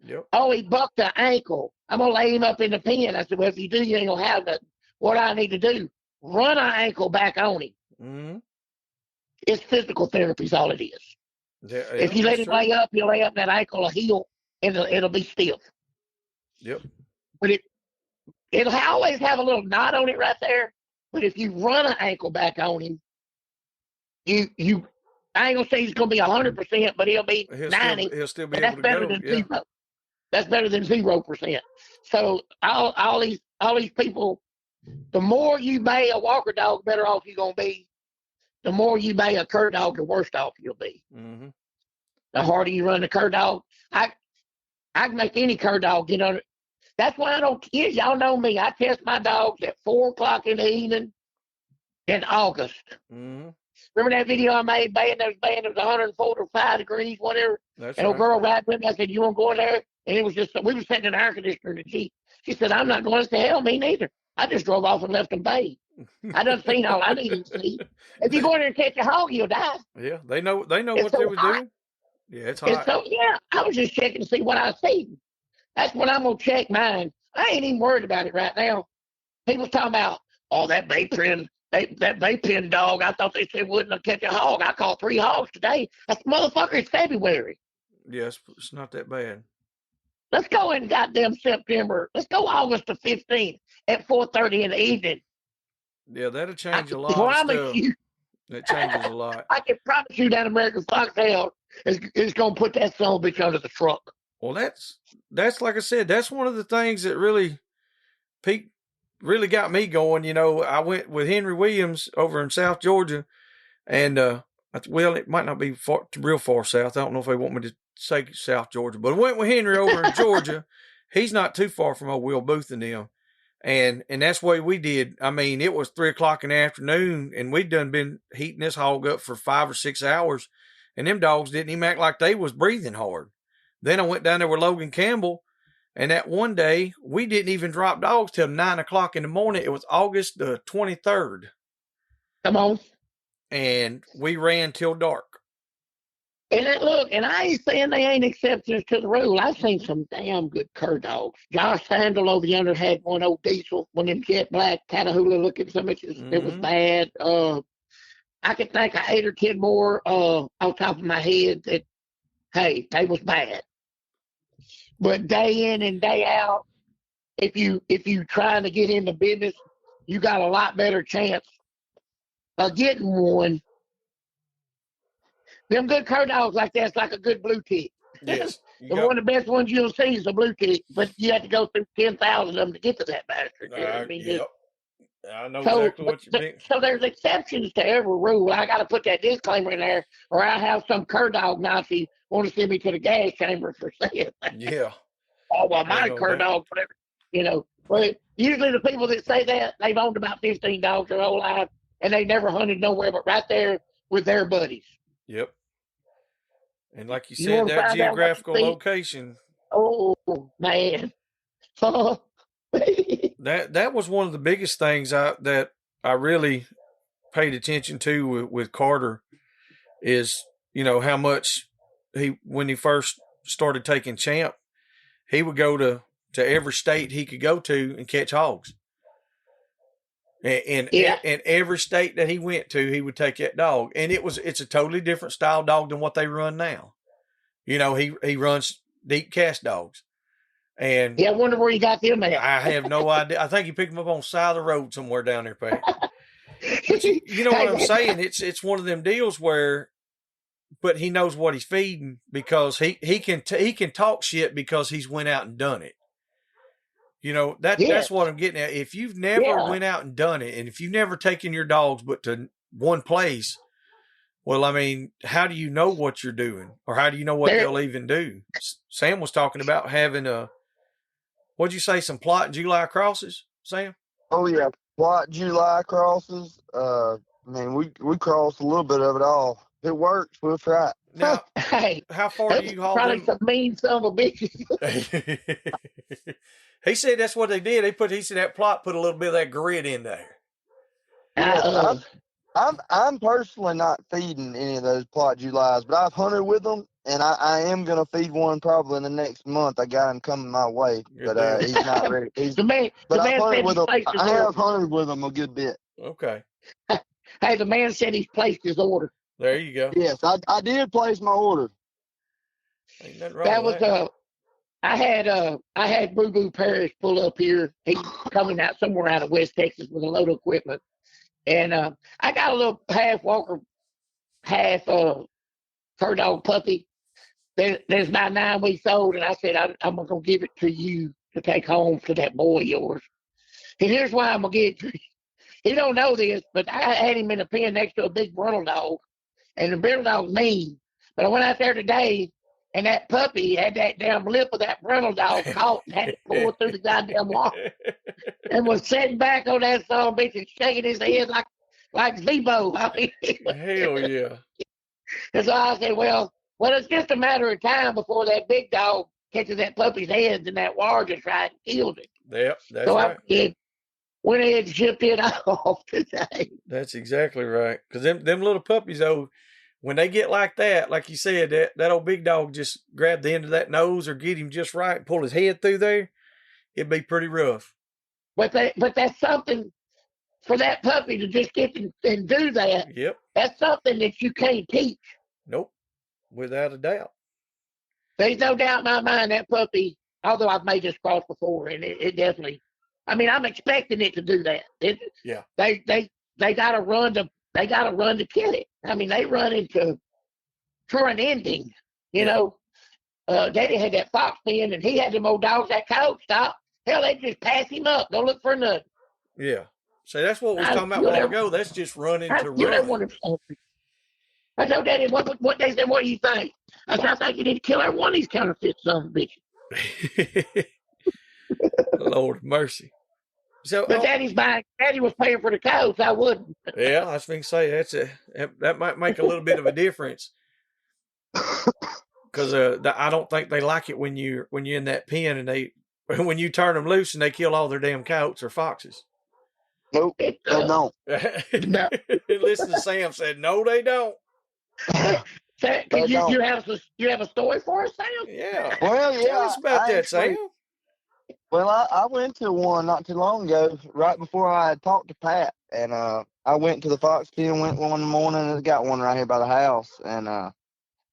Yep. Oh, he bucked the ankle. I'm going to lay him up in the pen. I said, well, if you do, you ain't going to have nothing. What I need to do, run an ankle back on him. Mm-hmm. It's physical therapy is all it is. Yeah, if you let him lay up, you'll lay up that ankle, a heel, and it'll be stiff. Yep. But it'll always have a little knot on it right there. But if you run an ankle back on him, I ain't gonna say he's gonna be 100%, but he'll be 90. He'll still be able to go. Than 0. That's better than 0%. So all these people, the more you bay a walker dog, the better off you're gonna be. The more you bay a cur dog, the worse off you'll be. Mm-hmm. The harder you run the cur dog, I can make any cur dog get under. That's why I don't kid. Y'all know me. I test my dogs at 4:00 in the evening in August. Mm-hmm. Remember that video I made baying? It was 145 degrees, whatever. That's and right. A girl right with me. I said, "You want to go in there?" And it was just we were sitting in the air conditioner in the Jeep. She said, "I'm not going." I said, "Hell, me neither." I just drove off and left them bathed. I done seen all I needed to see. If you go in there and catch a hog, you'll die. Yeah, they know It's what so they were hot. doing. Yeah, it's hot. So yeah, I was just checking to see what I see. That's when I'm gonna check mine. I ain't even worried about it right now. People talking about, oh, that bay pen dog. I thought they said wouldn't catch a hog. I caught 3 hogs today. That's motherfucker. It's February. Yes, it's not that bad. Let's go in goddamn September. Let's go August the 15th at 4:30 in the evening. Yeah, that'll change a lot I promise of stuff. you. It changes a lot. I can promise you that American Foxhound is going to put that son of a bitch under the trunk. Well, that's like I said, that's one of the things that really really got me going. You know, I went with Henry Williams over in South Georgia, and well, it might not be real far south. I don't know if they want me to say South Georgia, but I went with Henry over in Georgia. He's not too far from old Will Booth and them. And that's the way we did. I mean, it was 3:00 in the afternoon, and we'd done been heating this hog up for 5 or 6 hours, and them dogs didn't even act like they was breathing hard. Then I went down there with Logan Campbell, and that one day we didn't even drop dogs till 9:00 in the morning. It was August the 23rd. Come on. And we ran till dark. And look, and I ain't saying they ain't exceptions to the rule. I've seen some damn good cur dogs. Josh Sandel over yonder had one old diesel, one of them jet black Catahoula looking so much. It was bad. I could think of 8 or 10 more off the top of my head that, hey, they was bad. But day in and day out, if you trying to get in the business, you got a lot better chance of getting one. Them good cur dogs like that's like a good blue tick. Yes. One of the best ones you'll see is a blue tick, but you have to go through 10,000 of them to get to that bastard. Yep. I know exactly what you mean. So there's exceptions to every rule. I got to put that disclaimer in there, or I have some cur dog Nazi want to send me to the gas chamber for saying that. Yeah. Oh, well, my cur dog, whatever. You know, well, usually the people that say that, they've owned about 15 dogs their whole life, and they never hunted nowhere but right there with their buddies. Yep. And like you said, that geographical location. Oh, man. That was one of the biggest things that I really paid attention to with Carter is, you know, how much when he first started taking Champ, he would go to every state he could go to and catch hogs. And every state that he went to, he would take that dog. And it's a totally different style dog than what they run now. You know, he runs deep cast dogs. And yeah, I wonder where you got them at. I have no idea. I think he picked them up on the side of the road somewhere down there, Pat. But you know what I'm saying? It's one of them deals where, but he knows what he's feeding because he can talk shit because he's went out and done it. You know, that's what I'm getting at. If you've never went out and done it, and if you've never taken your dogs but to one place, well, I mean, how do you know what you're doing? Or how do you know what they'll even do? Sam was talking about having what'd you say, some plot and July crosses, Sam? Oh, yeah, plot July crosses. I mean, we cross a little bit of it all. If it works, we'll try it. Now, hey, how far do you haul probably them? Some mean son of a bitch. He said that's what they did. He said that plot put a little bit of that grit in there. I'm personally not feeding any of those plot Julys, but I've hunted with them, and I am going to feed one probably in the next month. I got him coming my way, but he's not ready. I have hunted with him a good bit. Okay. Hey, the man said he's placed his order. There you go. Yes, I did place my order. Ain't nothing wrong with that. I had Boo Boo Parrish pull up here. He's coming out somewhere out of West Texas with a load of equipment. And I got a little half walker, half cur dog puppy. There's about 9 weeks old, and I said I'm gonna give it to you to take home to that boy of yours. And here's why I'm gonna give it to you. He don't know this, but I had him in a pen next to a big brindle dog, and the brindle dog's mean. But I went out there today, and that puppy had that damn lip of that brindle dog caught and had it pulled through the goddamn wall, and was sitting back on that son of a bitch and shaking his head like Zebo. I mean, hell yeah. And so I said, well, it's just a matter of time before that big dog catches that puppy's head and that wire just right and kills it. Yep, that's so right. I went ahead and shipped it off today. That's exactly right. Because them little puppies, though, when they get like that, like you said, that old big dog just grab the end of that nose or get him just right, pull his head through there, it'd be pretty rough. But that's something for that puppy to just get and do that. Yep. That's something that you can't teach. Nope. Without a doubt. There's no doubt in my mind that puppy, although I've made this cross before, and it definitely, I mean, I'm expecting it to do that. Yeah. They got to run they got to run to kill it. I mean, they run into for an ending. You know, Daddy had that fox pen, and he had them old dogs that coat stop. Hell, they just pass him up. Go look for nothing. Yeah. So that's what we was talking about a while ago. That's just running to run. I told Daddy, what they said, what do you think? I said, I think you need to kill every one of these counterfeit sons of bitches. Lord mercy. So, but Daddy was paying for the coats. I wouldn't. Yeah, I was going to say that might make a little bit of a difference. Because I don't think they like it when you're in that pen and when you turn them loose and they kill all their damn coyotes or foxes. Nope, they don't. No. Listen to Sam said, no, they don't. You have a story for us, Sam? Yeah. Well, yeah. Tell us about that, Sam. Well, I went to one not too long ago, right before I had talked to Pat, and I went to the fox pen. Went one morning, and it's got one right here by the house, and I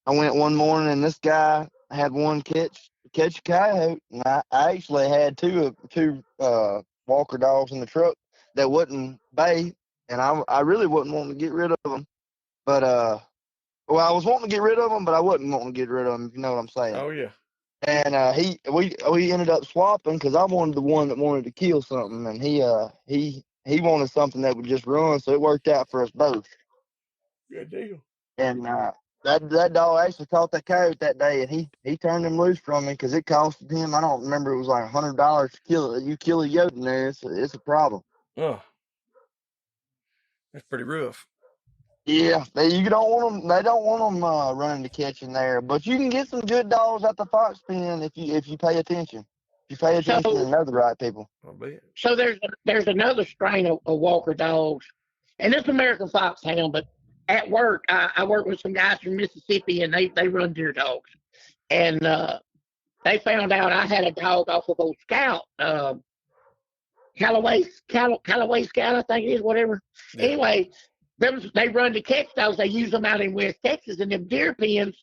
went one morning, and this guy had one catch a coyote, and I actually had two walker dogs in the truck that wouldn't bay, and I really wasn't wanting to get rid of them, but well, I was wanting to get rid of them, but I wasn't wanting to get rid of them, if you know what I'm saying. Oh yeah. And we ended up swapping because I wanted the one that wanted to kill something, and he wanted something that would just run, so it worked out for us both. Good deal. And that dog actually caught that coyote that day, and he turned him loose from me because it costed him, I don't remember, it was like $100 to kill it. You kill a yote in there, it's a problem. Oh, that's pretty rough. Yeah, they don't want them running to catch in there, but you can get some good dogs at the fox pen if you pay attention. If you pay attention and know the right people. I bet. So there's another strain of walker dogs, and this American Foxhound, but at work, I work with some guys from Mississippi, and they run deer dogs. And they found out I had a dog off of old Scout, Callaway Scout, I think it is, whatever. Yeah. Anyway, they run to catch dogs. They use them out in West Texas, and them deer pens,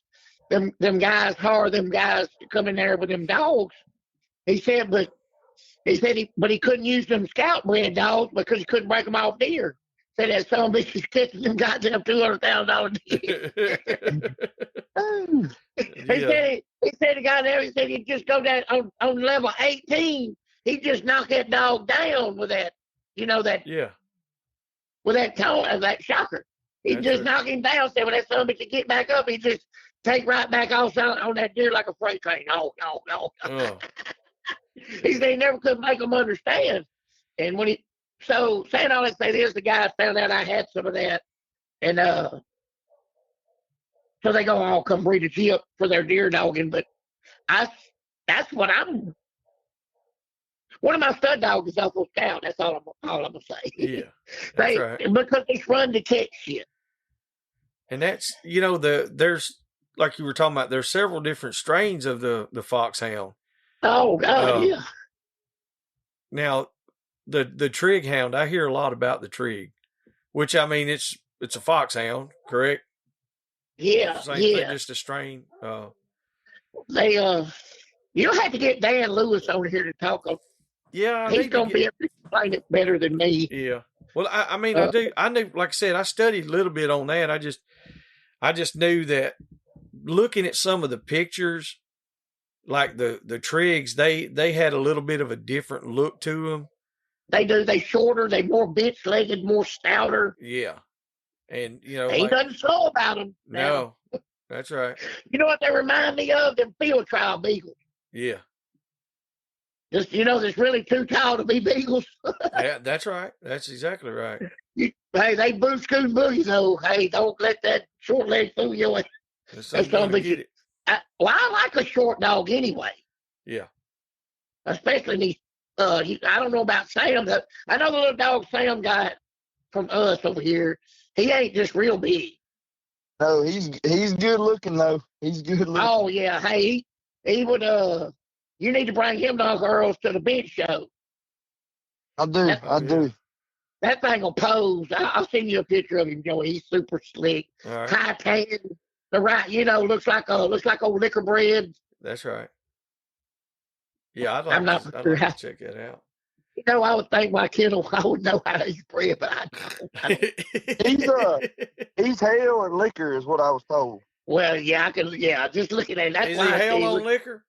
them guys hire them guys to come in there with them dogs. He said he couldn't use them Scout bred dogs because he couldn't break them off deer. Said that some bitches catching them goddamn $200,000 deer. He said the guy there, he said he'd just go down on level 18. He'd just knock that dog down with that, with that tone, that shocker. He'd just knock him down. Said when that son bitch would get back up, he'd just take right back off on that deer like a freight train. Oh. He said he never could make them understand. And so saying all that, say this, the guys found out I had some of that, and so they go all come breed a chip for their deer dogging. But that's what I'm. One of my stud dogs is Uncle Scout. That's all I'm gonna say. Yeah, that's right. Because it's run to catch shit. And that's there's like you were talking about. There's several different strains of the foxhound. Oh God, yeah. Now, the trig hound, I hear a lot about the trig, which I mean it's a foxhound, correct? Yeah, Same thing, just a strain. They you'll have to get Dan Lewis over here to talk. Yeah, he's gonna be able to explain it better than me. Yeah. Well, I mean, I knew, like I said, I studied a little bit on that. I just knew that looking at some of the pictures, like the trigs, they had a little bit of a different look to them. They do. They shorter. They more bench-legged, more stouter. Yeah, and ain't nothing slow about them. No, that's right. You know what they remind me of? Them field trial beagles. Yeah. Just that's really too tall to be beagles. Yeah, that's right. That's exactly right. Hey, they boost scoot boogie though. Hey, don't let that short leg fool you. That's something. I like a short dog anyway. Yeah. Especially these. I don't know about Sam. I know the little dog Sam got from us over here. He ain't just real big. No, he's good looking though. He's good looking. Oh yeah. Hey, he would. You need to bring him to Uncle Earl's to the bench show. I do. That thing will pose. I'll send you a picture of him, Joey. He's super slick, right. High tan. The right, looks like old liquor bread. That's right. Yeah, I'd like to check that out. You know, I would think my kennel, I would know how to spread, but I don't. He's hell and liquor is what I was told. Well, yeah, just looking at it. That's Is why he I hell say, on look, liquor?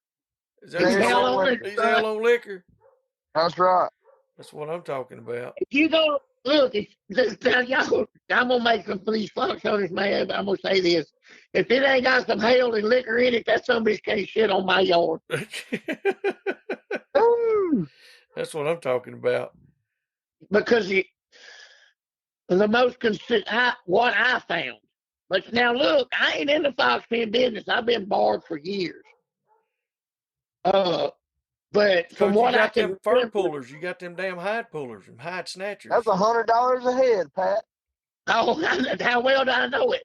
Is that He's what hell you're on saying? liquor. He's hell on liquor. That's right. That's what I'm talking about. if you go, look, now y'all, I'm going to make some of these fox owners mad, but I'm going to say this. If it ain't got some hell and liquor in it, that somebody can't shit on my yard. Ooh. That's what I'm talking about. Because the most what I found. But now look, I ain't in the fox pen business. I've been barred for years. But from You what I got can them fur remember, pullers, you got them damn hide pullers and hide snatchers. That's $100 a head, Pat. oh, how well do I know it?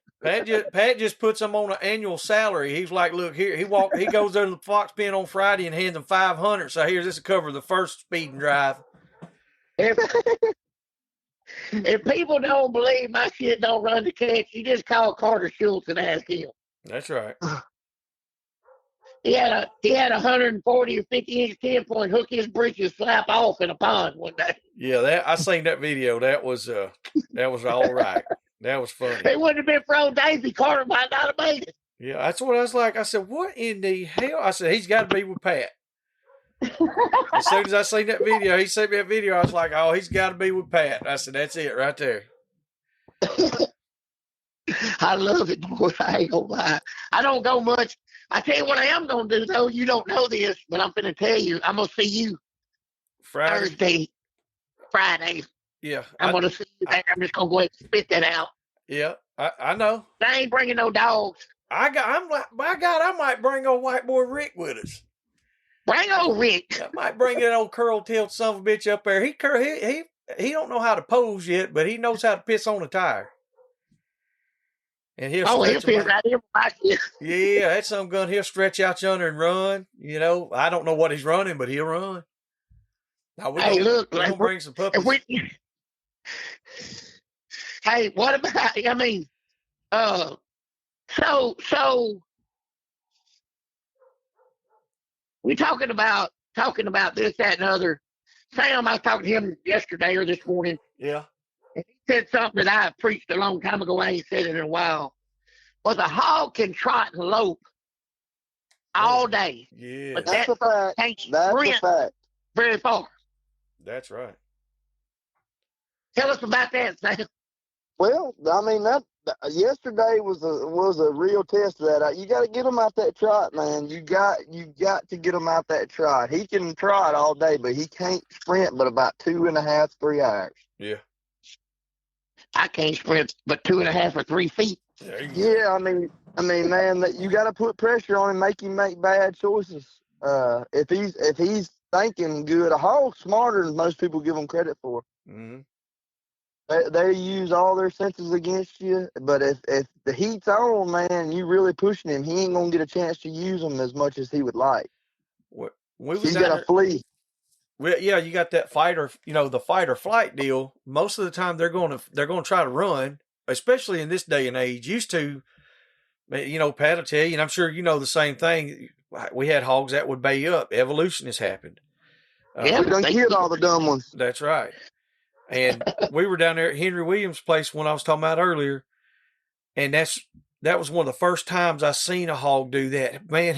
Pat just puts them on an annual salary. He's like, look here, he goes there to the fox pen on Friday and hands them $500. So here's this to cover the first speeding drive. If people don't believe my shit don't run the catch, you just call Carter Schultz and ask him. That's right. He had a 140 or 50 inch 10-point hook his britches slap off in a pond one day. Yeah, I seen that video. That was all right. That was funny. It wouldn't have been for old Davy. Carter might not have made it. Yeah, that's what I was like. I said, what in the hell? I said, he's got to be with Pat. As soon as I seen that video, he sent me that video. I was like, oh, he's got to be with Pat. I said, that's it right there. I love it, boy. I ain't gonna lie. I don't go much. I tell you what I am gonna do, though. You don't know this, but I'm gonna tell you. I'm gonna see you Friday. Yeah. I'm gonna see you there. I'm just gonna go ahead and spit that out. Yeah, I know. I ain't bringing no dogs. I'm like, by God, I might bring old white boy Rick with us. Bring old Rick. I might bring that old curl-tailed son of a bitch up there. He don't know how to pose yet, but he knows how to piss on a tire. And he'll piss right here. Yeah, that some gun. He'll stretch out yonder and run. You know, I don't know what he's running, but he'll run. Now we're gonna bring some puppies. Hey, what about? I mean, so we talking about this, that, and other. Sam, I was talking to him yesterday or this morning. Yeah. And he said something that I preached a long time ago. I ain't said it in a while. Well, the hog can trot and lope all day. Yeah. But That's a fact. That's a fact. Very far. That's right. Tell us about that, Sam. Well, I mean that yesterday was a real test of that. You got to get him out that trot, man. You got to get him out that trot. He can trot all day, but he can't sprint but about 2.5, 3 hours. Yeah. I can't sprint but 2.5 or 3 feet. Yeah, I mean, man, that you got to put pressure on him, make him make bad choices. If he's thinking good, a hog's smarter than most people give him credit for. Mm-hmm. They use all their senses against you, but if the heat's on, man, you really pushing him, he ain't gonna get a chance to use them as much as he would like. He's got to flee. Well, yeah, you got that fighter, the fight or flight deal. Most of the time, they're going to try to run, especially in this day and age. Used to, Pat will tell you, and I'm sure you know the same thing. We had hogs that would bay up. Evolution has happened. Yeah, we done killed all the dumb ones. That's right. And we were down there at Henry Williams' place when I was talking about earlier, and that was one of the first times I seen a hog do that. Man,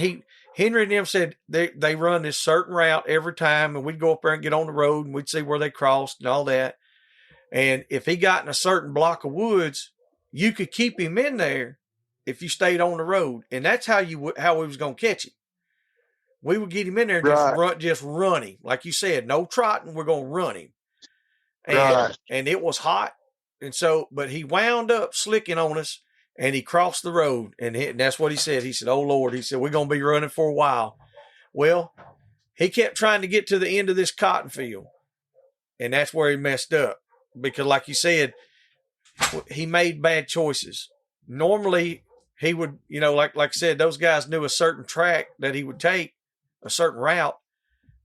Henry and them said they run this certain route every time, and we'd go up there and get on the road, and we'd see where they crossed and all that. And if he got in a certain block of woods, you could keep him in there if you stayed on the road, and that's how we was gonna catch him. We would get him in there and just run him, like you said, no trotting. We're gonna run him. And it was hot. And so, but he wound up slicking on us and he crossed the road. And that's what he said. He said, oh, Lord, he said, we're going to be running for a while. Well, he kept trying to get to the end of this cotton field. And that's where he messed up. Because like you said, he made bad choices. Normally, he would, like I said, those guys knew a certain track that he would take, a certain route.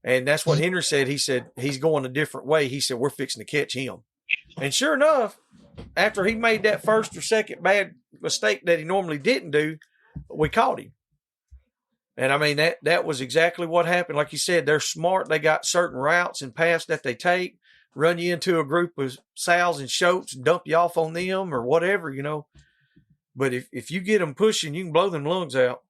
And that's what Henry said. He said, he's going a different way. He said, we're fixing to catch him. And sure enough, after he made that first or second bad mistake that he normally didn't do, we caught him. And I mean, that was exactly what happened. Like you said, they're smart. They got certain routes and paths that they take, run you into a group of sows and shoats, dump you off on them or whatever, you know. But if you get them pushing, you can blow them lungs out.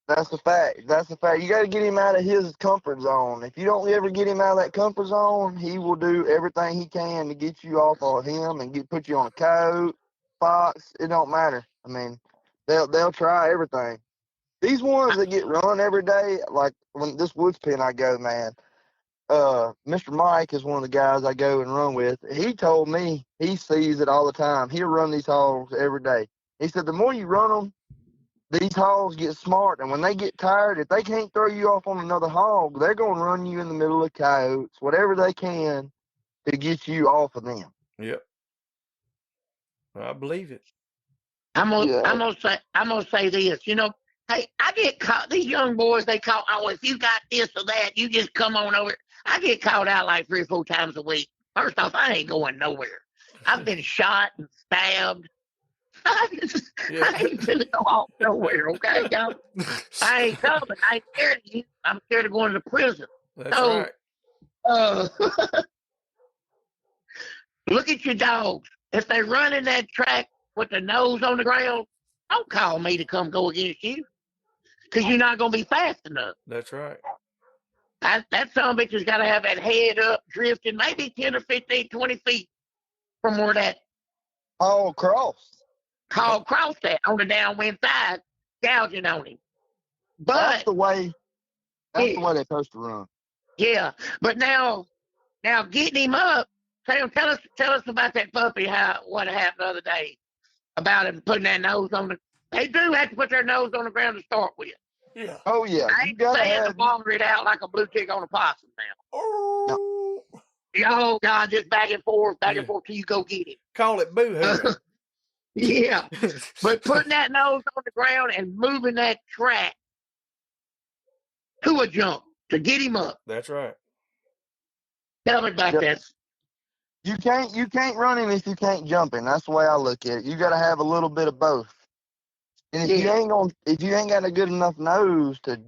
That's a fact. That's a fact. You got to get him out of his comfort zone. If you don't ever get him out of that comfort zone, he will do everything he can to get you off of him and put you on a coat, fox. It don't matter. I mean, they'll try everything. These ones that get run every day, like when this woods pen I go, man. Mr. Mike is one of the guys I go and run with. He told me he sees it all the time. He'll run these hogs every day. He said the more you run them, these hogs get smart, and when they get tired, if they can't throw you off on another hog, they're going to run you in the middle of coyotes, whatever they can to get you off of them. Yep. I believe it. I'm gonna say this. You know, hey, I get caught. These young boys, they call. Oh, if you got this or that, you just come on over. I get called out like 3 or 4 times a week. First off, I ain't going nowhere. I've been shot and stabbed. I ain't finna go off nowhere, okay, y'all? I ain't coming. I ain't scared of you. I'm scared of going to prison. That's right. Look at your dogs. If they run in that track with the nose on the ground, don't call me to come go against you, because you're not going to be fast enough. That's right. That son of a bitch has got to have that head up, drifting, maybe 10 or 15, 20 feet from where that hog crossed that on the downwind side, gouging on him. But that's the way they're supposed to run. Yeah, but now getting him up. Sam, tell us about that puppy. What happened the other day about him putting that nose on the. They do have to put their nose on the ground to start with. Yeah. Oh yeah. I ain't saying to wander it out like a blue tick on a possum now. Oh. Oh God, just back and forth till you go get him. Call it boo-hoo. Yeah, but putting that nose on the ground and moving that track to a jump to get him up. That's right. Tell me about that. You can't run him if you can't jump him. That's the way I look at it. You got to have a little bit of both. And if you ain't got a good enough nose to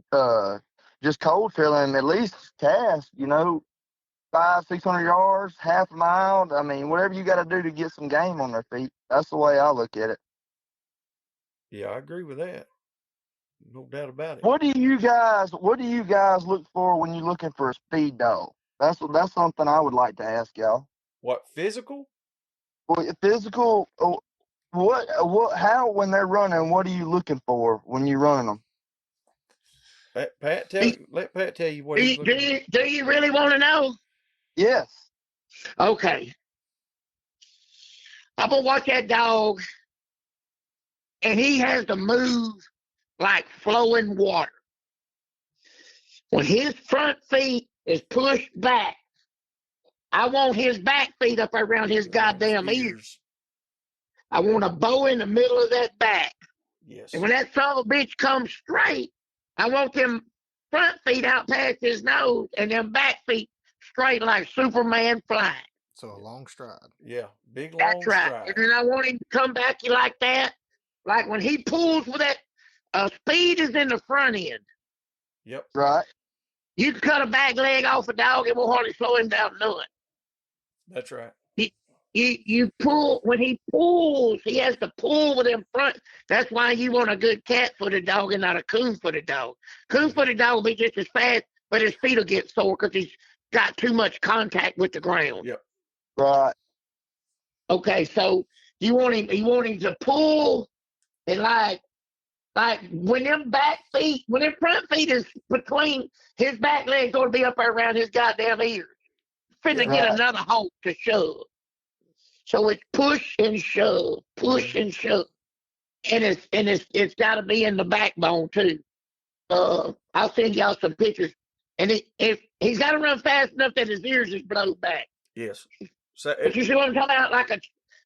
just cold trail him, at least cast, 500-600 yards, half a mile. I mean, whatever you got to do to get some game on their feet. That's the way I look at it. Yeah, I agree with that. No doubt about it. What do you guys look for when you're looking for a speed dog? That's something I would like to ask y'all. What, physical? Well, physical. How when they're running? What are you looking for when you're running them? Let Pat tell you what he's looking for. Do you really want to know? Yes. Okay. I'm gonna watch that dog, and he has to move like flowing water. When his front feet is pushed back, I want his back feet up around his goddamn ears. I want a bow in the middle of that back. Yes. And when that son of a bitch comes straight, I want them front feet out past his nose and them back feet straight like Superman flying. So a long stride. Yeah, big long That's right. stride. And then I want him to come back like that. Like when he pulls with that, speed is in the front end. Yep. Right. You can cut a back leg off a dog, it won't hardly slow him down none. That's right. You pull, when he pulls, he has to pull with him front. That's why you want a good cat-footed dog and not a coon-footed dog. Coon-footed dog will be just as fast, but his feet will get sore because he's got too much contact with the ground. Yep. Right. Okay, so you want him to pull and like when them front feet is between his back legs going to be up around his goddamn ears. Finna get another halt to shove. So it's push and shove, and it's got to be in the backbone too. I'll send y'all some pictures, and if he's got to run fast enough that his ears is blown back. Yes. So but you see what I'm talking about?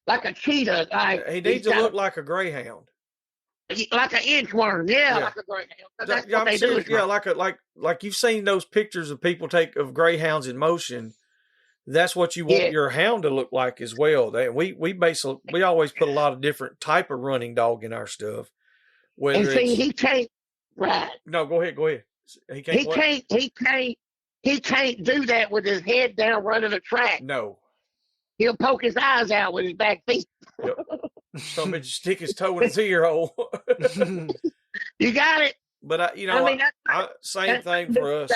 Like a cheetah. He needs to look like a greyhound. Like an inchworm, like a greyhound. That's what they do. Yeah, like you've seen those pictures of people take of greyhounds in motion. That's what you want your hound to look like as well. We always put a lot of different type of running dog in our stuff. Whether And see, it's he can't. Right. no, go ahead. He can't. He What? can't. He can't do that with his head down running a track. No. He'll poke his eyes out with his back feet. Yep. Some bitch stick his toe in his ear hole. You got it. But same thing for us.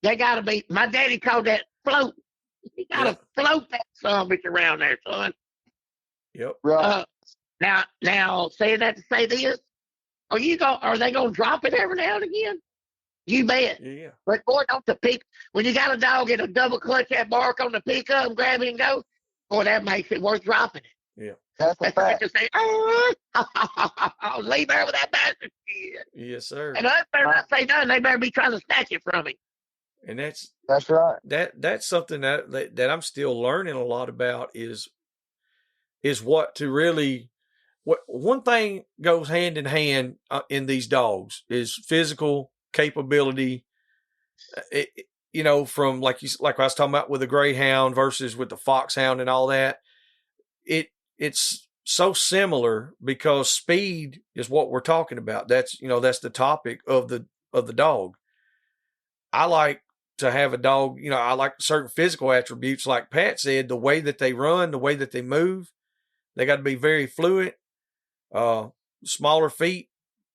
They gotta be. My daddy called that float. You gotta float that son of a bitch around there, son. Yep. Right. Now, saying that to say this, are they gonna drop it every now and again? You bet. Yeah. But boy, don't the pick when you got a dog and a double clutch that Marc on the pickup and grab it and go, boy, that makes it worth dropping it. Yeah. That's a That's fact. like to say, I'll leave there with that bastard shit. Yes, sir. And I better not say nothing. They better be trying to snatch it from him. And that's right. That's something that I'm still learning a lot about is what to really. One thing goes hand in hand in these dogs is physical capability. From like I was talking about with the greyhound versus with the foxhound and all that. It's so similar because speed is what we're talking about. That's the topic of the dog. I like to have a dog. I like certain physical attributes, like Pat said, the way that they run, the way that they move. They got to be very fluid. Smaller feet,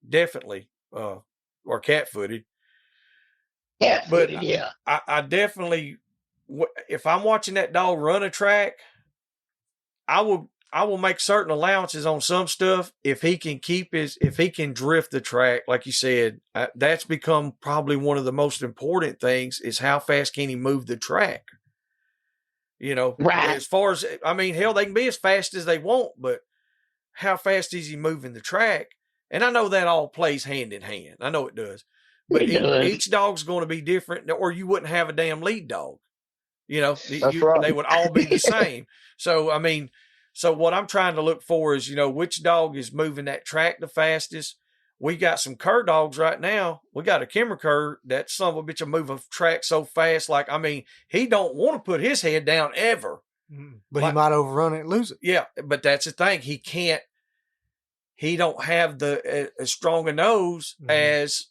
definitely, or cat-footed. Yeah, But yeah. I definitely, if I'm watching that dog run a track, I will make certain allowances on some stuff if he can drift the track, like you said. That's become probably one of the most important things is how fast can he move the track. Right. As far as, hell, they can be as fast as they want, but how fast is he moving the track? And I know that all plays hand in hand. I know it does. But each dog's going to be different, or you wouldn't have a damn lead dog. That's right. They would all be the same. So, so what I'm trying to look for is, which dog is moving that track the fastest. We got some cur dogs right now. We got a Kimmer cur that son of a bitch will move a track so fast. He don't want to put his head down ever. But he might overrun it and lose it. Yeah, but that's the thing. He don't have as strong a nose as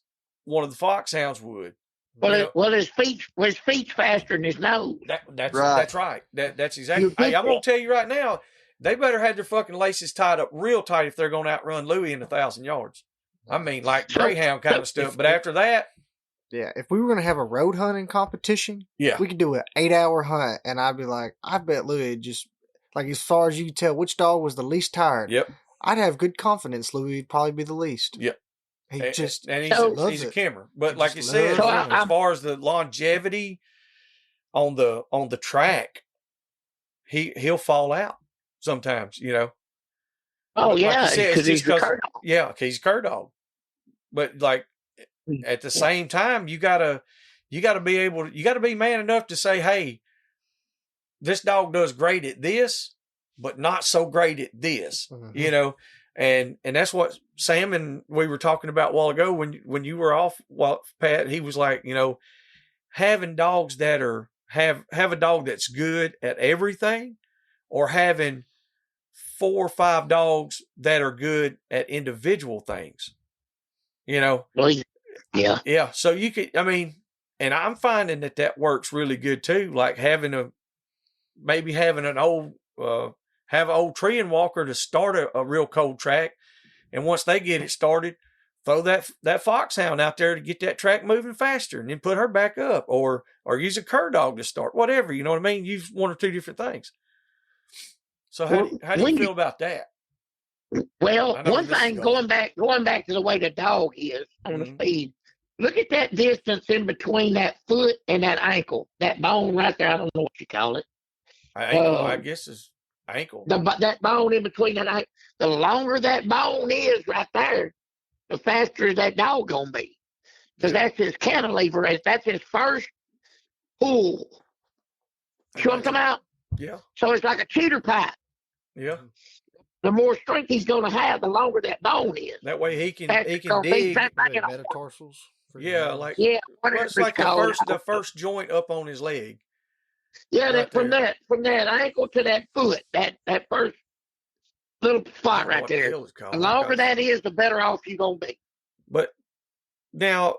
one of the foxhounds would. Well, his feet's faster than his nose. That's right. That's right. That's exactly. Hey, I'm gonna tell you right now, they better have their fucking laces tied up real tight if they're gonna outrun Louis in 1,000 yards. Like greyhound kind of stuff. But after that, yeah, if we were going to have a road hunting competition, we could do an 8-hour hunt, and I'd be like, I bet Louis just, like, as far as you could tell which dog was the least tired. Yep. I'd have good confidence Louis would probably be the least. Yep. He's a Kimmer. But like you said, as far as the longevity on the track, he'll fall out sometimes, Oh, like yeah, because he's a cur dog. Yeah, he's a cur dog. But like at the same time, you gotta be man enough to say, hey, this dog does great at this, but not so great at this, and that's what Sam and we were talking about a while ago when you were off, Pat. He was like, having dogs that have a dog that's good at everything, or having 4 or 5 dogs that are good at individual things. Well, yeah. Yeah. So you could, and I'm finding that works really good too. Like having an old tree and walker to start a real cold track. And once they get it started, throw that foxhound out there to get that track moving faster, and then put her back up, or use a cur dog to start, whatever, you know what I mean? Use 1 or 2 different things. So how do you feel about that? Well, one thing, going back to the way the dog is on the speed, look at that distance in between that foot and that ankle, that bone right there. I don't know what you call it. I guess is ankle. That bone in between that ankle. The longer that bone is right there, the faster that dog gonna be, because that's his cantilever. That's his first pull. See what I'm talking about? Yeah. So it's like a cheater pipe. Yeah. The more strength he's going to have, the longer that bone is. That way he can dig. Metatarsals. It's like the first joint up on his leg. Yeah, right from that ankle to that foot, that first little spot I don't know right what the there. hell it's called. The longer that is, the better off you're gonna be. But now,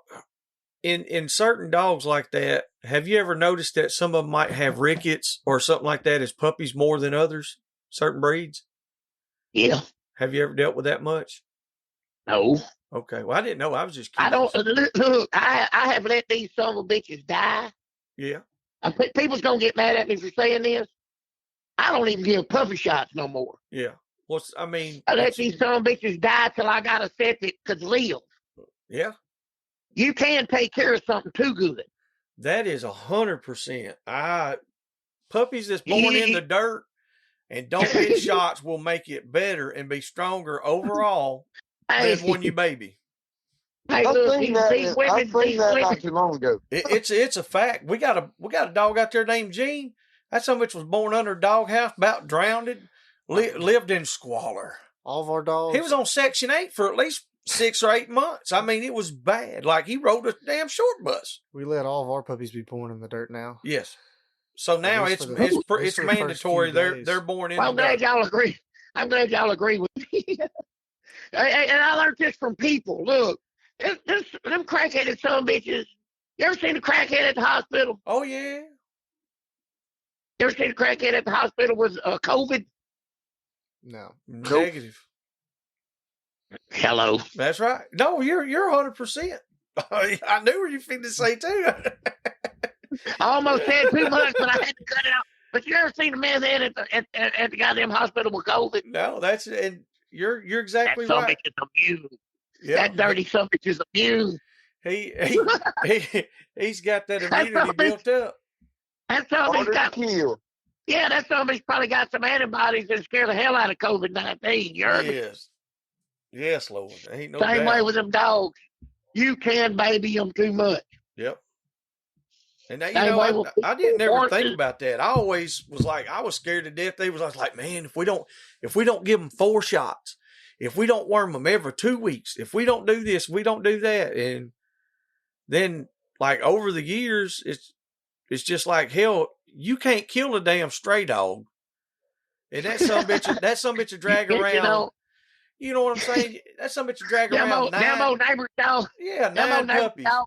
in certain dogs like that, have you ever noticed that some of them might have rickets or something like that as puppies more than others? Certain breeds. Yeah. Have you ever dealt with that much? No. Okay. Well, I didn't know. I was just I curious. don't look. I have let these son of bitches die. Yeah. People's gonna get mad at me for saying this. I don't even give puppy shots no more. Yeah. Well, I mean, I let these son of bitches die till I got a set that could live. Yeah. You can take care of something too good. That is 100%. Puppies that's born in the dirt and don't get shots will make it better and be stronger overall than when you baby. Hey, I look, seen these women, that not too long ago. It's a fact. We got a dog out there named Gene. That son of a bitch was born under a doghouse, about drowned, lived in squalor. All of our dogs. He was on Section 8 for at least 6 or 8 months. I mean, it was bad. Like, he rode a damn short bus. We let all of our puppies be born in the dirt now. Yes. So now it's mandatory. They're born in the dirt. I'm glad y'all agree. I'm glad y'all agree with me. And I learned this from people. Look, them crackheaded son of bitches. You ever seen a crackhead at the hospital? Oh, yeah. You ever seen a crackhead at the hospital with COVID? No. Negative. Hello. That's right. No, you're 100%. I knew what you were finna to say too. I almost said too much, but I had to cut it out. But you ever seen a man head at the goddamn hospital with COVID? No, and you're exactly that right. That son is immune. Yeah. That dirty son is immune. He's got that immunity built up. That son got killed. Yeah, that somebody's probably got some antibodies that scare the hell out of COVID-19. You heard me? Yes, Lord. Ain't no Same doubt. way with them dogs. You can baby them too much. Yep. And that, I didn't ever think about that. I always was like, I was scared to death. I was like, man, if we don't give them 4 shots, if we don't worm them every 2 weeks, if we don't do this, we don't do that, and then like over the years, it's just like hell. You can't kill a damn stray dog, and that some bitch will drag around. You know what I'm saying? That some bitch will drag around damn old neighbor's dog. Yeah, 9 puppies. Dog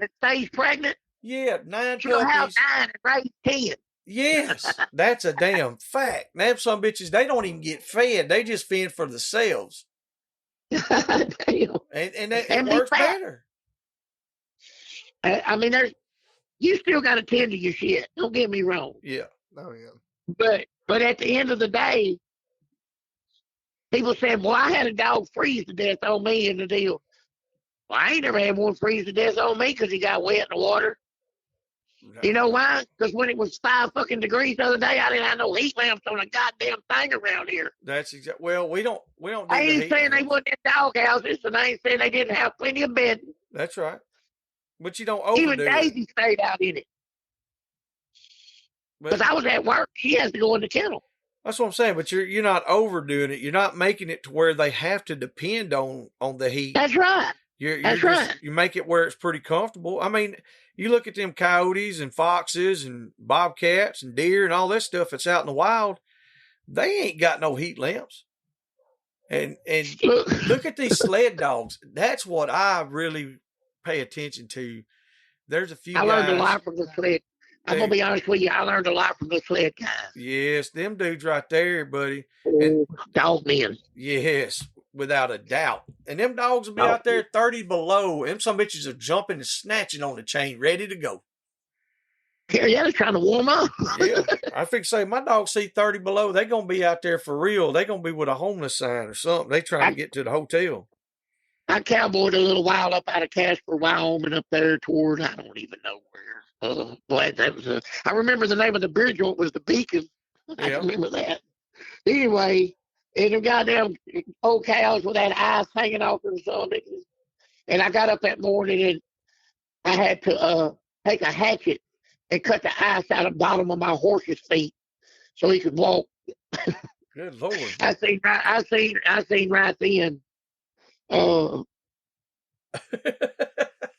that stays pregnant. Yeah, 9 She'll puppies. Have 9 and raise 10. Yes, that's a damn fact. Them some bitches, they don't even get fed. They just fend for themselves. Damn. And it works better. I mean, you still got to tend to your shit. Don't get me wrong. Yeah. Oh, yeah. But at the end of the day, people said, well, I had a dog freeze to death on me in the deal. Well, I ain't never had one freeze to death on me because he got wet in the water. No. You know why? Because when it was 5 fucking degrees the other day, I didn't have no heat lamps on a goddamn thing around here. That's exactly. Well, we don't. I ain't saying they wasn't in dog houses, and I ain't saying they didn't have plenty of bedding. That's right. But you don't overdo Even Daisy stayed out in it. Because I was at work. She has to go in the kennel. That's what I'm saying. But you're not overdoing it. You're not making it to where they have to depend on the heat. That's right. That's right. You make it where it's pretty comfortable. I mean, you look at them coyotes and foxes and bobcats and deer and all this stuff that's out in the wild. They ain't got no heat lamps. And look at these sled dogs. That's what I really pay attention to. There's a few. I learned a lot from the sled. I'm gonna be honest with you. I learned a lot from the sled guys. Yes, them dudes right there, buddy. Dog men. Yes, without a doubt. And them dogs will be out there 30 below. Them some bitches are jumping and snatching on the chain, ready to go. Yeah, they're trying to warm up. Yeah, I think say my dogs see 30 below. They're gonna be out there for real. They're gonna be with a homeless sign or something. They trying to get to the hotel. I cowboyed a little while up out of Casper, Wyoming, up there toward I don't even know where. Boy, that was I remember the name of the beer joint was the Beacon. I remember that. Anyway, and them goddamn old cows with that ice hanging off them something. And I got up that morning and I had to take a hatchet and cut the ice out of the bottom of my horse's feet so he could walk. Good Lord! I seen right then.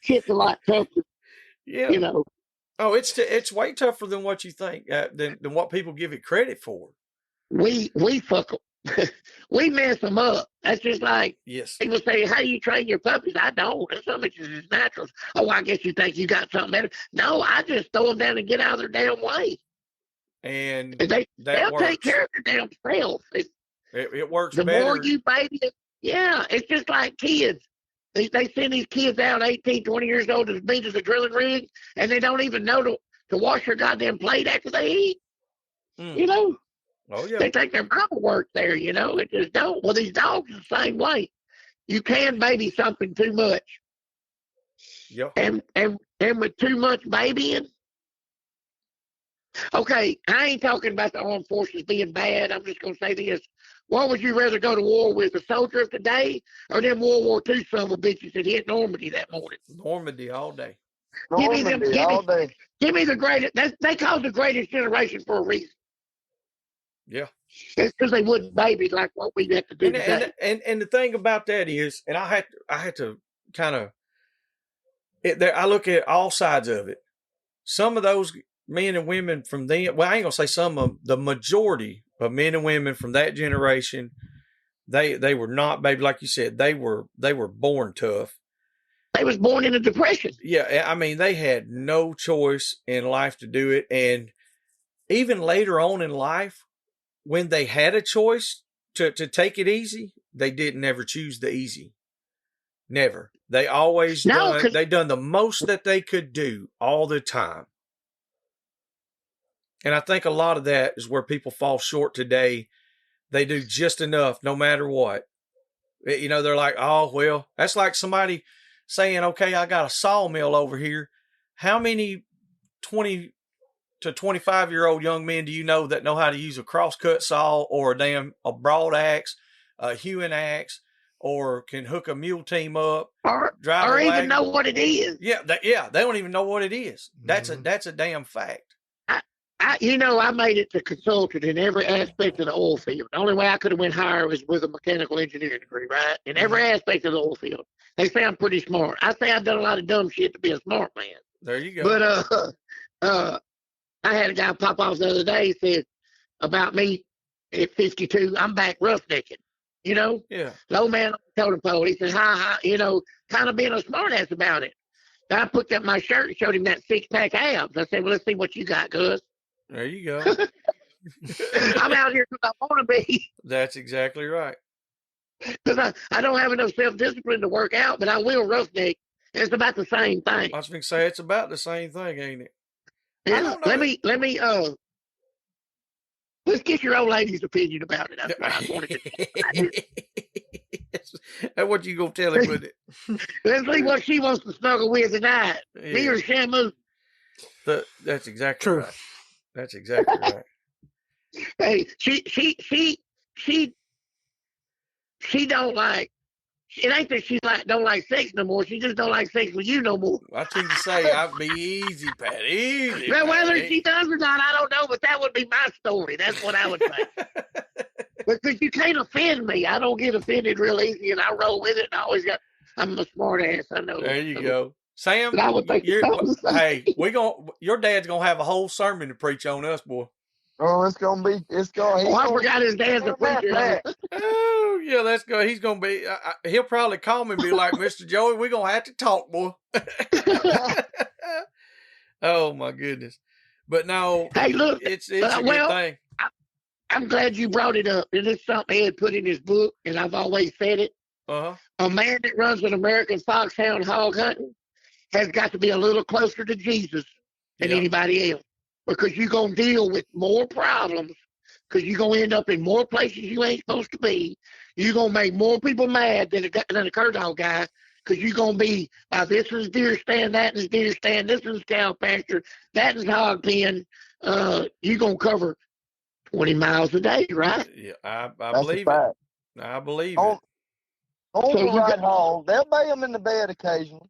Shit's a lot tougher. Yeah, you know. Oh, it's way tougher than what you think, than what people give it credit for. We fuck we mess them up. That's just like Yes. people say, how do you train your puppies? I don't. That's something that's just natural. Oh, I guess you think you got something better. No, I just throw them down and get out of their damn way. And They'll works. take care of their damn self. It works The better. more you baby it, yeah, it's just like kids. They send these kids out 18, 20 years old to meet as a drilling rig, and they don't even know to wash their goddamn plate after they eat. You know? Oh, yeah. They think their mama worked there, you know? It just don't. Well, these dogs are the same way. You can baby something too much. Yep. And with too much babying, okay, I ain't talking about the armed forces being bad. I'm just going to say this. What would you rather go to war with, a soldier of today or them World War II son of a bitches that hit Normandy that morning? Normandy all day. Give me the greatest. They called the greatest generation for a reason. Yeah. It's because they wouldn't baby like what we have to do today. And the thing about that is, and I had to kind of, I look at all sides of it. Some of those men and women from then, well, I ain't gonna say some of them, the majority of men and women from that generation, they were not baby, like you said, they were born tough. They was born in a depression. Yeah, I mean, they had no choice in life to do it. And even later on in life, when they had a choice to take it easy, they didn't ever choose the easy. Never. They always they done the most that they could do all the time. And I think a lot of that is where people fall short today. They do just enough no matter what. You know, they're like, oh, well, that's like somebody saying, okay, I got a sawmill over here. How many 20 to 25-year-old young men do you know that know how to use a crosscut saw or a broad axe, a hewing axe, or can hook a mule team up, or even know what it is? Yeah, they don't even know what it is. That's a damn fact. I made it to consultant in every aspect of the oil field. The only way I could have went higher was with a mechanical engineering degree, right? In every aspect of the oil field. They say I'm pretty smart. I say I've done a lot of dumb shit to be a smart man. There you go. But I had a guy pop off the other day said about me at 52, I'm back roughnecking. You know? Yeah. Low man on the totem pole. He said, hi, you know, kind of being a smartass about it. I picked up my shirt and showed him that 6-pack abs. I said, well, let's see what you got, Gus. There you go. I'm out here because I want to be. That's exactly right. Because I don't have enough self-discipline to work out, but I will roughneck. It's about the same thing. I was going to say, it's about the same thing, ain't it? Yeah, let me, let's get your old lady's opinion about it. That's what I wanted to do. That's what you going to tell him with it. Let's see what she wants to snuggle with tonight. Yeah. Me or Shamu. That's exactly right. That's exactly right. Hey, she don't like. It ain't that she don't like sex no more. She just don't like sex with you no more. I think to say I'd be easy, Pat. Easy. Well, whether she does or not, I don't know. But that would be my story. That's what I would say. Because you can't offend me. I don't get offended real easy, and I roll with it. And I'm a smart ass. I know. There you go. Sam, but I would think hey, your dad's gonna have a whole sermon to preach on us, boy. Oh, I forgot his dad's a preacher. Oh, yeah, that's good. He's gonna be. He'll probably call me and be like, "Mr. Joey, we're gonna have to talk, boy." Oh my goodness! But no, hey, look, it's a good thing. I'm glad you brought it up. And it's something Ed put in his book, and I've always said it. A man that runs an American Foxhound hog hunting has got to be a little closer to Jesus than anybody else, because you're going to deal with more problems, because you're going to end up in more places you ain't supposed to be. You're going to make more people mad than a cur dog guy, because you're going to be, this is deer stand, that is deer stand, this is cow pasture, that is hog pen. You're going to cover 20 miles a day, right? Yeah, I believe it. I believe it. On the right hog, they'll lay them in the bed occasionally.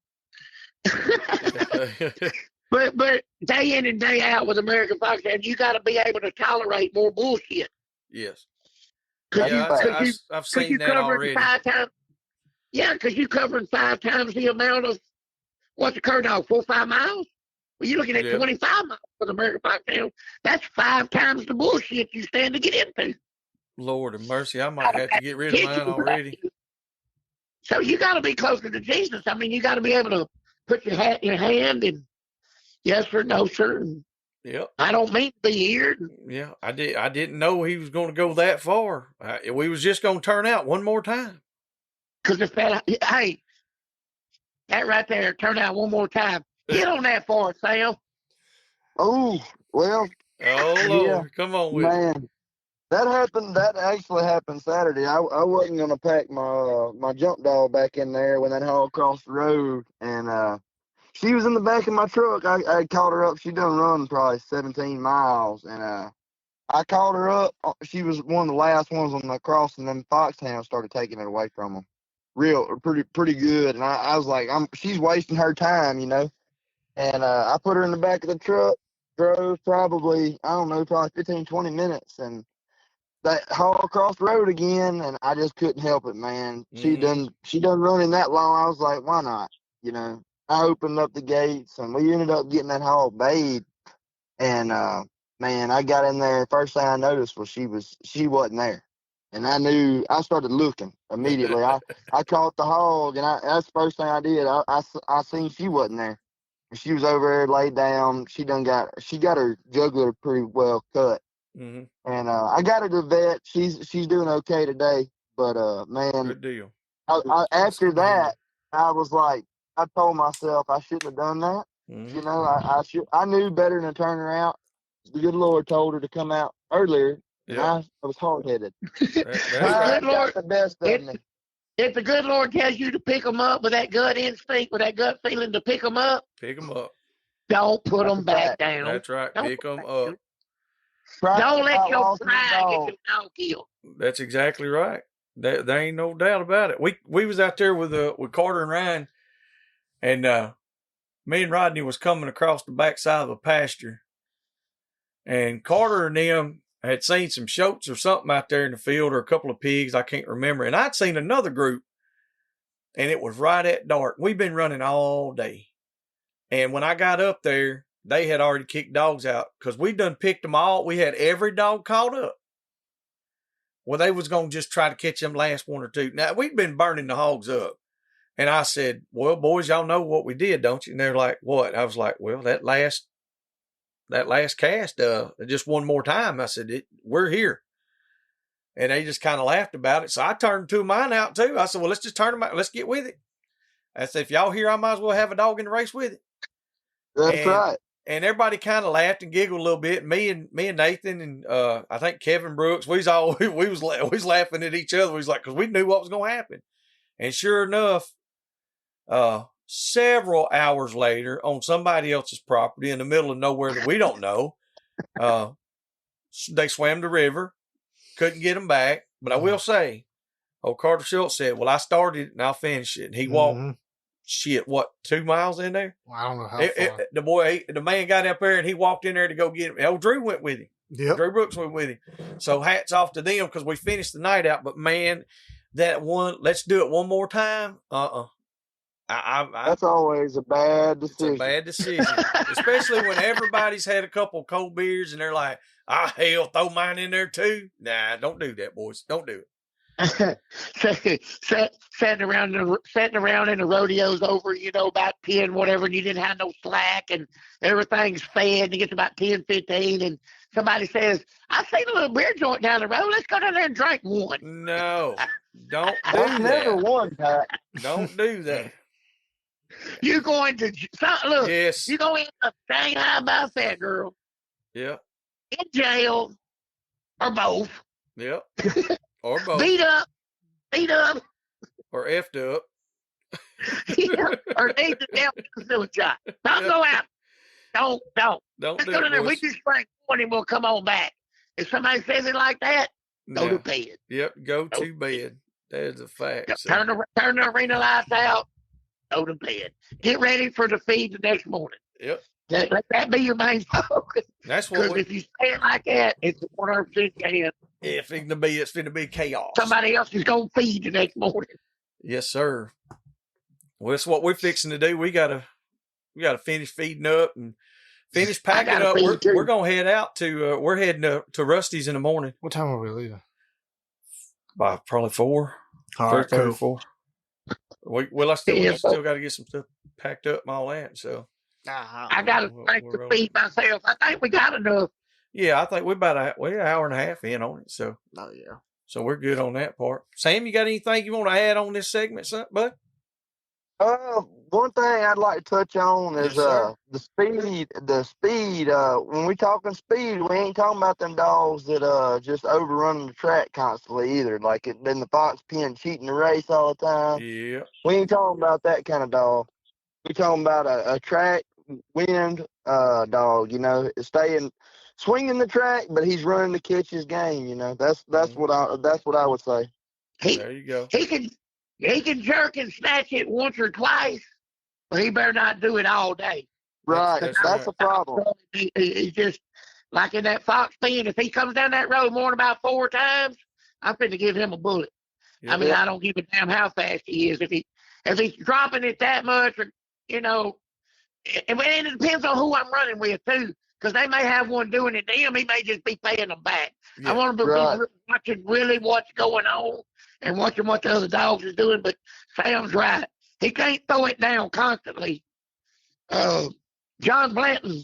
but day in and day out with American Foxhound, you got to be able to tolerate more bullshit. Yes. I've seen that already. Because you're covering 5 times the amount of, what's a cur dog, 4 or 5 miles? Well, you're looking at 25 miles for the American Foxhound. That's 5 times the bullshit you stand to get into. Lord have mercy, I might have to get rid of mine already. So you got to be closer to Jesus. I mean, you got to be able to put your hat in your hand and yes or no, sir. And Yep. I don't mean to be here. Yeah, I didn't know he was going to go that far. We was just going to turn out one more time. Because if that, hey, that right there, turn out one more time. Hit on that for us, Sam. Oh, well. Oh, Lord. Yeah, Come on with it. man. That actually happened Saturday. I wasn't gonna pack my jump dog back in there when that hog crossed the road, and she was in the back of my truck. I called her up. She done run probably 17 miles, and I called her up. She was one of the last ones on the crossing. Then foxhounds started taking it away from them, pretty good. And I was like, she's wasting her time, you know. And I put her in the back of the truck, drove probably 15, 20 minutes, and that hog crossed the road again, and I just couldn't help it, man. She done running that long. I was like, why not? You know, I opened up the gates, and we ended up getting that hog bayed. And man, I got in there. First thing I noticed was she wasn't there, and I started looking immediately. I caught the hog, and that's the first thing I did. I seen she wasn't there. She was over there laid down. She got her jugular pretty well cut. Mm-hmm. And I got her to the vet. She's doing okay today. But man, good deal. After that, I was like, I told myself I shouldn't have done that. Mm-hmm. You know, I knew better than to turn her out. The good Lord told her to come out earlier, and I was hard headed. Good Lord, the best of me. If the good Lord tells you to pick them up with that gut instinct, with that gut feeling to pick them up, don't put them back down. That's right. Pick them up. Don't let your pride get your dog killed. That's exactly right. There ain't no doubt about it. We was out there with Carter and Ryan, and me and Rodney was coming across the backside of a pasture, and Carter and them had seen some shoats or something out there in the field, or a couple of pigs, I can't remember. And I'd seen another group, and it was right at dark. We've been running all day. And when I got up there, they had already kicked dogs out because we done picked them all. We had every dog caught up. Well, they was going to just try to catch them last one or two. Now, we'd been burning the hogs up. And I said, well, boys, y'all know what we did, don't you? And they're like, what? I was like, well, that last cast, just one more time. I said, we're here. And they just kind of laughed about it. So I turned two of mine out too. I said, well, let's just turn them out. Let's get with it. I said, if y'all here, I might as well have a dog in the race with it. That's right. And everybody kind of laughed and giggled a little bit. Me and Nathan and I think Kevin Brooks, we was laughing at each other. We was like, because we knew what was going to happen. And sure enough, several hours later, on somebody else's property in the middle of nowhere that we don't know, they swam the river, couldn't get them back. But I will say, old Carter Schultz said, well, I started it and I'll finish it. And he walked, 2 miles in there? I don't know how far. The man got up there and he walked in there to go get him. Old Drew went with him. Yep. Drew Brooks went with him. So hats off to them because we finished the night out. But man, that one, let's do it one more time. That's always a bad decision. It's a bad decision, especially when everybody's had a couple of cold beers and they're like, hell, throw mine in there too. Nah, don't do that, boys. Don't do it. Sitting around in the rodeos over, about 10, whatever, and you didn't have no slack and everything's fed, and it gets about 10, 15, and somebody says, I seen a little beer joint down the road. Let's go down there and drink one. No, don't do There's that. never one, Pat. Don't do that. You're going to look. Yes. You're going to dang how about that, girl? Yeah. In jail, or both. Yep. Or both. Beat up, or effed up. or need to help suicide. Don't go out. Don't. Let's go down there. We just drink one and we'll come on back. If somebody says it like that, go to bed. Yep, go to bed. That is a fact. Turn the arena lights out. Go to bed. Get ready for the feed the next morning. Yep. Let that be your main focus. That's what. Because if you say it like that, it's 100% chance. It's going to be chaos. Somebody else is going to feed the next morning. Yes, sir. Well, that's what we're fixing to do. We gotta finish feeding up and finish packing up. We're gonna head out to we're heading to Rusty's in the morning. What time are we leaving? By probably 4. All right, 3:30, cool. 4. We still got to get some stuff packed up and all that. So I got to we'll think to roll. feed myself. I think we got enough. Yeah, I think we're an hour and a half in on it. So Oh yeah. so we're good on that part. Sam, you got anything you want to add on this segment, bud? One thing I'd like to touch on is Yes, sir. the speed. The speed. When we talking speed, we ain't talking about them dogs that just overrunning the track constantly either. Like it in the fox pen cheating the race all the time. Yeah. We ain't talking about that kind of dog. We talking about a track wind dog. You know, staying swinging the track, but he's running to catch his game. You know, that's what I would say. There you go. He can jerk and snatch it once or twice, but he better not do it all day. Right, That's that's the problem. He just like in that fox pen. If he comes down that road more than about 4 times, I'm finna give him a bullet. Yeah. I mean, I don't give a damn how fast he is. If he's dropping it that much, or you know, and it depends on who I'm running with too, because they may have one doing it to him. He may just be paying them back. Yeah. I want to be Right. watching really what's going on and watching what the other dogs is doing. But Sam's right. He can't throw it down constantly. John Blanton,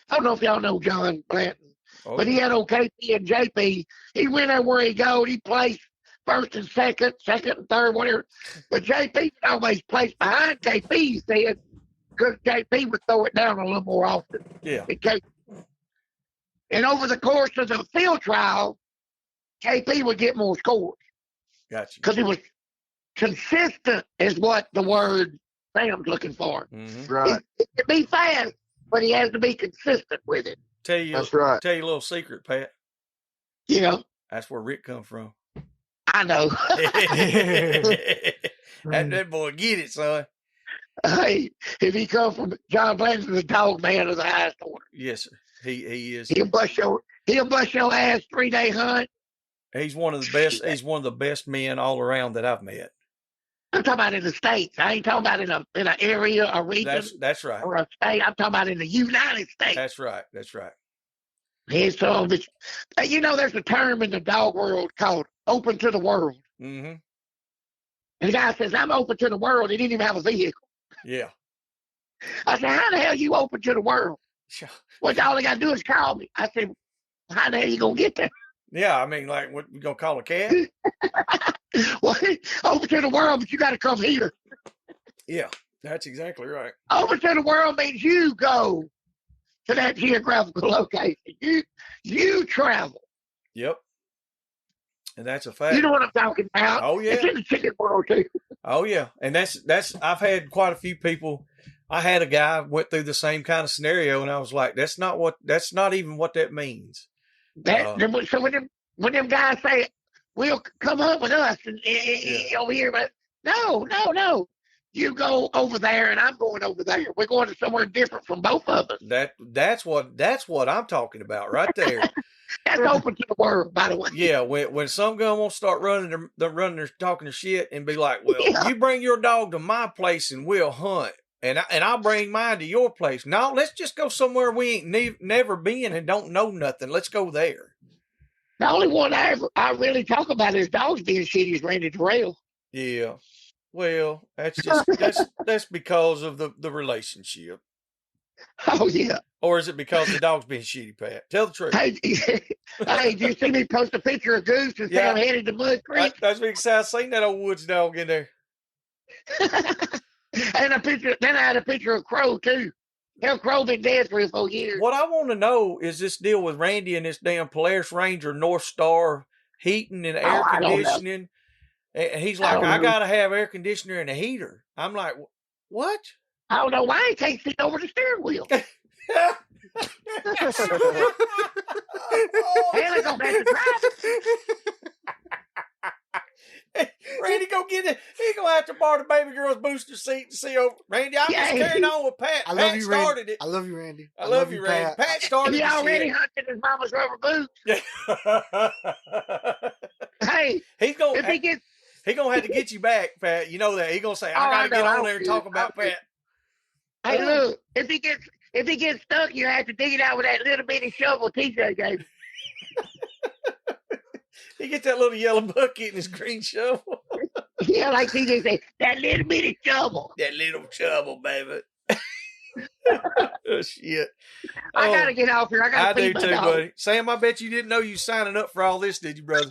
I don't know if y'all know John Blanton, but he had KP and JP. He went everywhere he go. He placed first and second and third, whatever. But JP would always place behind KP, he said, because JP would throw it down a little more often. Yeah. And over the course of the field trial, KP would get more scores. Gotcha. Because he was consistent, is what the word Sam's looking for. Mm-hmm. Right. He can be fast, but he has to be consistent with it. That's right. Tell you a little secret, Pat. Yeah, That's where Rick come from. I know. that boy get it, son. Hey, if he come from John Blanton, the dog man of the highest order. Yes, sir. He is. He'll bust your ass 3-day hunt. He's one of the best. He's one of the best men all around that I've met. I'm talking about in the States. I ain't talking about in an area, a region, That's right. or a state. I'm talking about in the United States. That's right. That's right. And so, there's a term in the dog world called open to the world. Mm-hmm. And the guy says, I'm open to the world. He didn't even have a vehicle. Yeah. I said, how the hell you open to the world? Well, all they got to do is call me. I said, how the hell you going to get there? Yeah, I mean, like, what, we going to call a cab? Well, open to the world, but you got to come here. Yeah, that's exactly right. Open to the world means you go to that geographical location. You travel. Yep. And that's a fact. You know what I'm talking about. Oh, yeah. It's in the chicken world, too. Oh, yeah. And that's I've had quite a few people. I had a guy went through the same kind of scenario, and I was like, that's not even what that means. So when them guys say, we'll come hunt with us and over here, but no. You go over there and I'm going over there. We're going to somewhere different from both of us. That's what I'm talking about right there. That's open to the world, by the way. Yeah, when some gun won't start running their talking their shit and be like, well, you bring your dog to my place and we'll hunt. And I'll bring mine to your place. No, let's just go somewhere we ain't never been and don't know nothing. Let's go there. The only one I really talk about is dogs being shitty is Randy Terrell. Yeah. Well, that's because of the relationship. Oh yeah. Or is it because the dog's being shitty, Pat? Tell the truth. Hey, did you see me post a picture of Goose and say I'm headed to Mud Creek? That's because I seen that old woods dog in there. And then I had a picture of Crow too. Hell, Crow been dead 3 or 4 years. What I want to know is this deal with Randy and this damn Polaris Ranger North Star heating and air conditioning. And he's like, I got to have air conditioner and a heater. I'm like, what? I don't know why he can't sit over the steering wheel. Hell, go back to drive. Randy, go get it. He gonna have to borrow the baby girl's booster seat to see over. Randy, I'm just carrying on with Pat. I love you, started Randy. it. I love you, Randy. I love you, Randy. Pat started He it. already hunted his mama's rubber boots. Hey, he's gonna he gonna have to get you back, Pat. You know that. He gonna say, I gotta get on there and talk about Pat. Hey, look, if he gets stuck, you have to dig it out with that little bitty shovel TJ gave you. He get that little yellow bucket and his green shovel. Yeah, like CJ say, that little bitty shovel. That little shovel, baby. Oh, shit. I gotta get off here. I I gotta do feed my too, dog. buddy. Sam, I bet you didn't know you signing up for all this, did you, brother?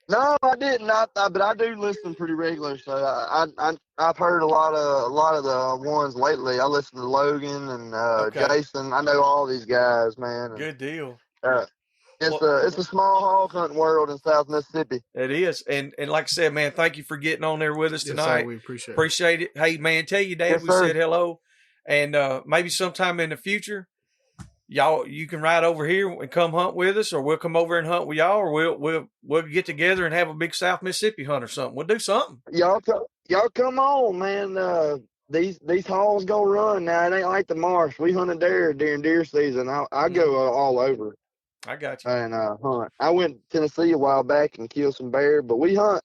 No, I didn't. But I do listen pretty regular. So I've heard a lot of the ones lately. I listen to Logan and Okay. Jason. I know all these guys, man. And, Good deal. it's a small hog hunting world in South Mississippi. It is. And like I said, man, thank you for getting on there with us Yes, tonight. sir, we appreciate it. Appreciate it. Hey, man, tell your dad Yes, we sir. said hello. And maybe sometime in the future, you can ride over here and come hunt with us, or we'll come over and hunt with y'all, or we'll get together and have a big South Mississippi hunt or something. We'll do something. Y'all come on, man. These hogs go run now. It ain't like the marsh. We hunted there during deer season. I go all over I got you. and hunt. I went to Tennessee a while back and killed some bear, but we hunt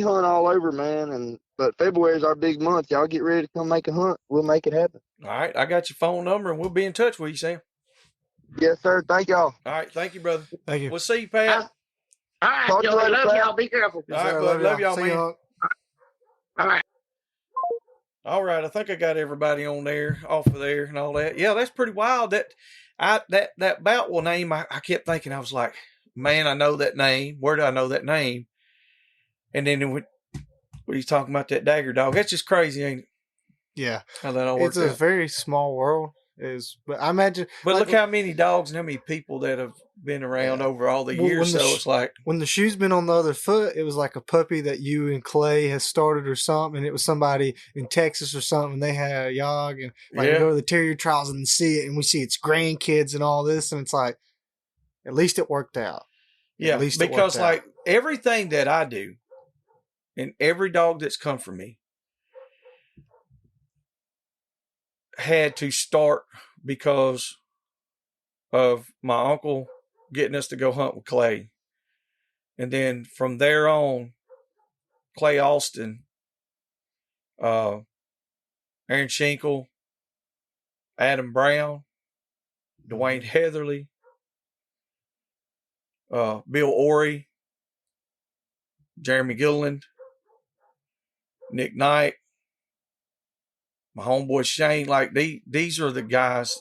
all over, man. But February is our big month. Y'all get ready to come make a hunt. We'll make it happen. All right. I got your phone number, and we'll be in touch with you, Sam. Yes, sir. Thank y'all. All right. Thank you, brother. Thank you. We'll see you, Pat. All right, Talk to you Joey. later, Love Pat. y'all. Be careful. All right, bud. Love y'all, See man. y'all. All right. All right, I think I got everybody on there, off of there, and all that. Yeah, that's pretty wild. That Boutwell name, I kept thinking, I was like, man, I know that name. Where do I know that name? And then when he's talking about that dagger dog, that's just crazy, ain't it? Yeah. How that all It's works a out. very small world. But I imagine. But like, look how many dogs and how many people that have been around over all the Well, years. when the So it's like, when the shoe's been on the other foot, it was like a puppy that you and Clay has started or something. And it was somebody in Texas or something. And they had a yog. And like we Yeah. go to the terrier trials and see it. And we see its grandkids and all this. And it's like, at least it worked out. yeah, At least it because worked out. like everything that I do and every dog that's come from me had to start because of my uncle getting us to go hunt with Clay. And then from there on, Clay Austin, Aaron Schinkel, Adam Brown, Dwayne Heatherly, Bill Orey, Jeremy Gilliland, Nick Knight, my homeboy Shane. Like these are the guys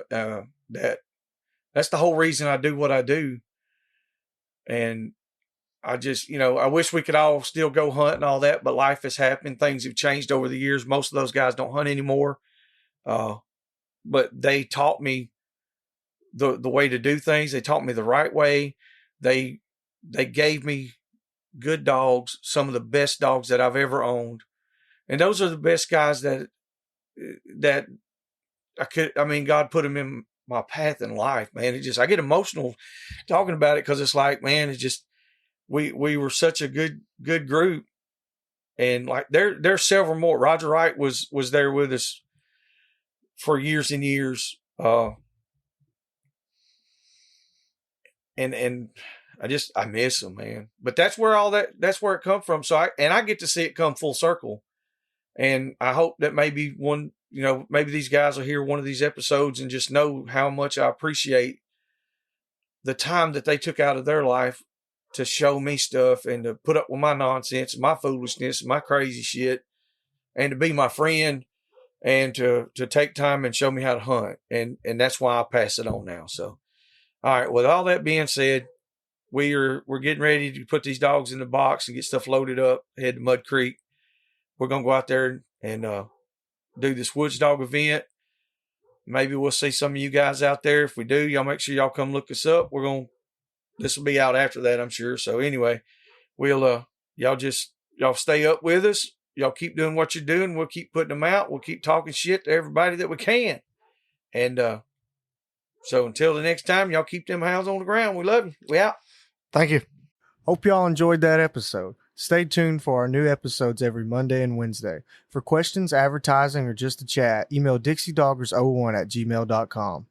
that's the whole reason I do what I do. And I just, I wish we could all still go hunt and all that, but life has happened. Things have changed over the years. Most of those guys don't hunt anymore. But they taught me the way to do things. They taught me the right way. They gave me good dogs, some of the best dogs that I've ever owned. And those are the best guys that God put them in my path in life, man. I get emotional talking about it because it's like, man, it's just, we were such a good group. And like there's several more. Roger Wright was there with us for years and years. And I miss him, man. But that's where it come from. So I get to see it come full circle. And I hope that maybe maybe these guys will hear one of these episodes and just know how much I appreciate the time that they took out of their life to show me stuff and to put up with my nonsense and my foolishness and my crazy shit and to be my friend and to take time and show me how to hunt. And that's why I pass it on now. So, all right. With all that being said, we're getting ready to put these dogs in the box and get stuff loaded up, head to Mud Creek. We're going to go out there and do this Woods Dog event. Maybe we'll see some of you guys out there. If we do, y'all make sure y'all come look us up. This will be out after that, I'm sure. So anyway, we'll y'all stay up with us. Y'all keep doing what you're doing. We'll keep putting them out. We'll keep talking shit to everybody that we can. And so until the next time, y'all keep them hounds on the ground. We love you. We out. Thank you. Hope y'all enjoyed that episode. Stay tuned for our new episodes every Monday and Wednesday. For questions, advertising, or just to chat, email DixieDoggers01@gmail.com.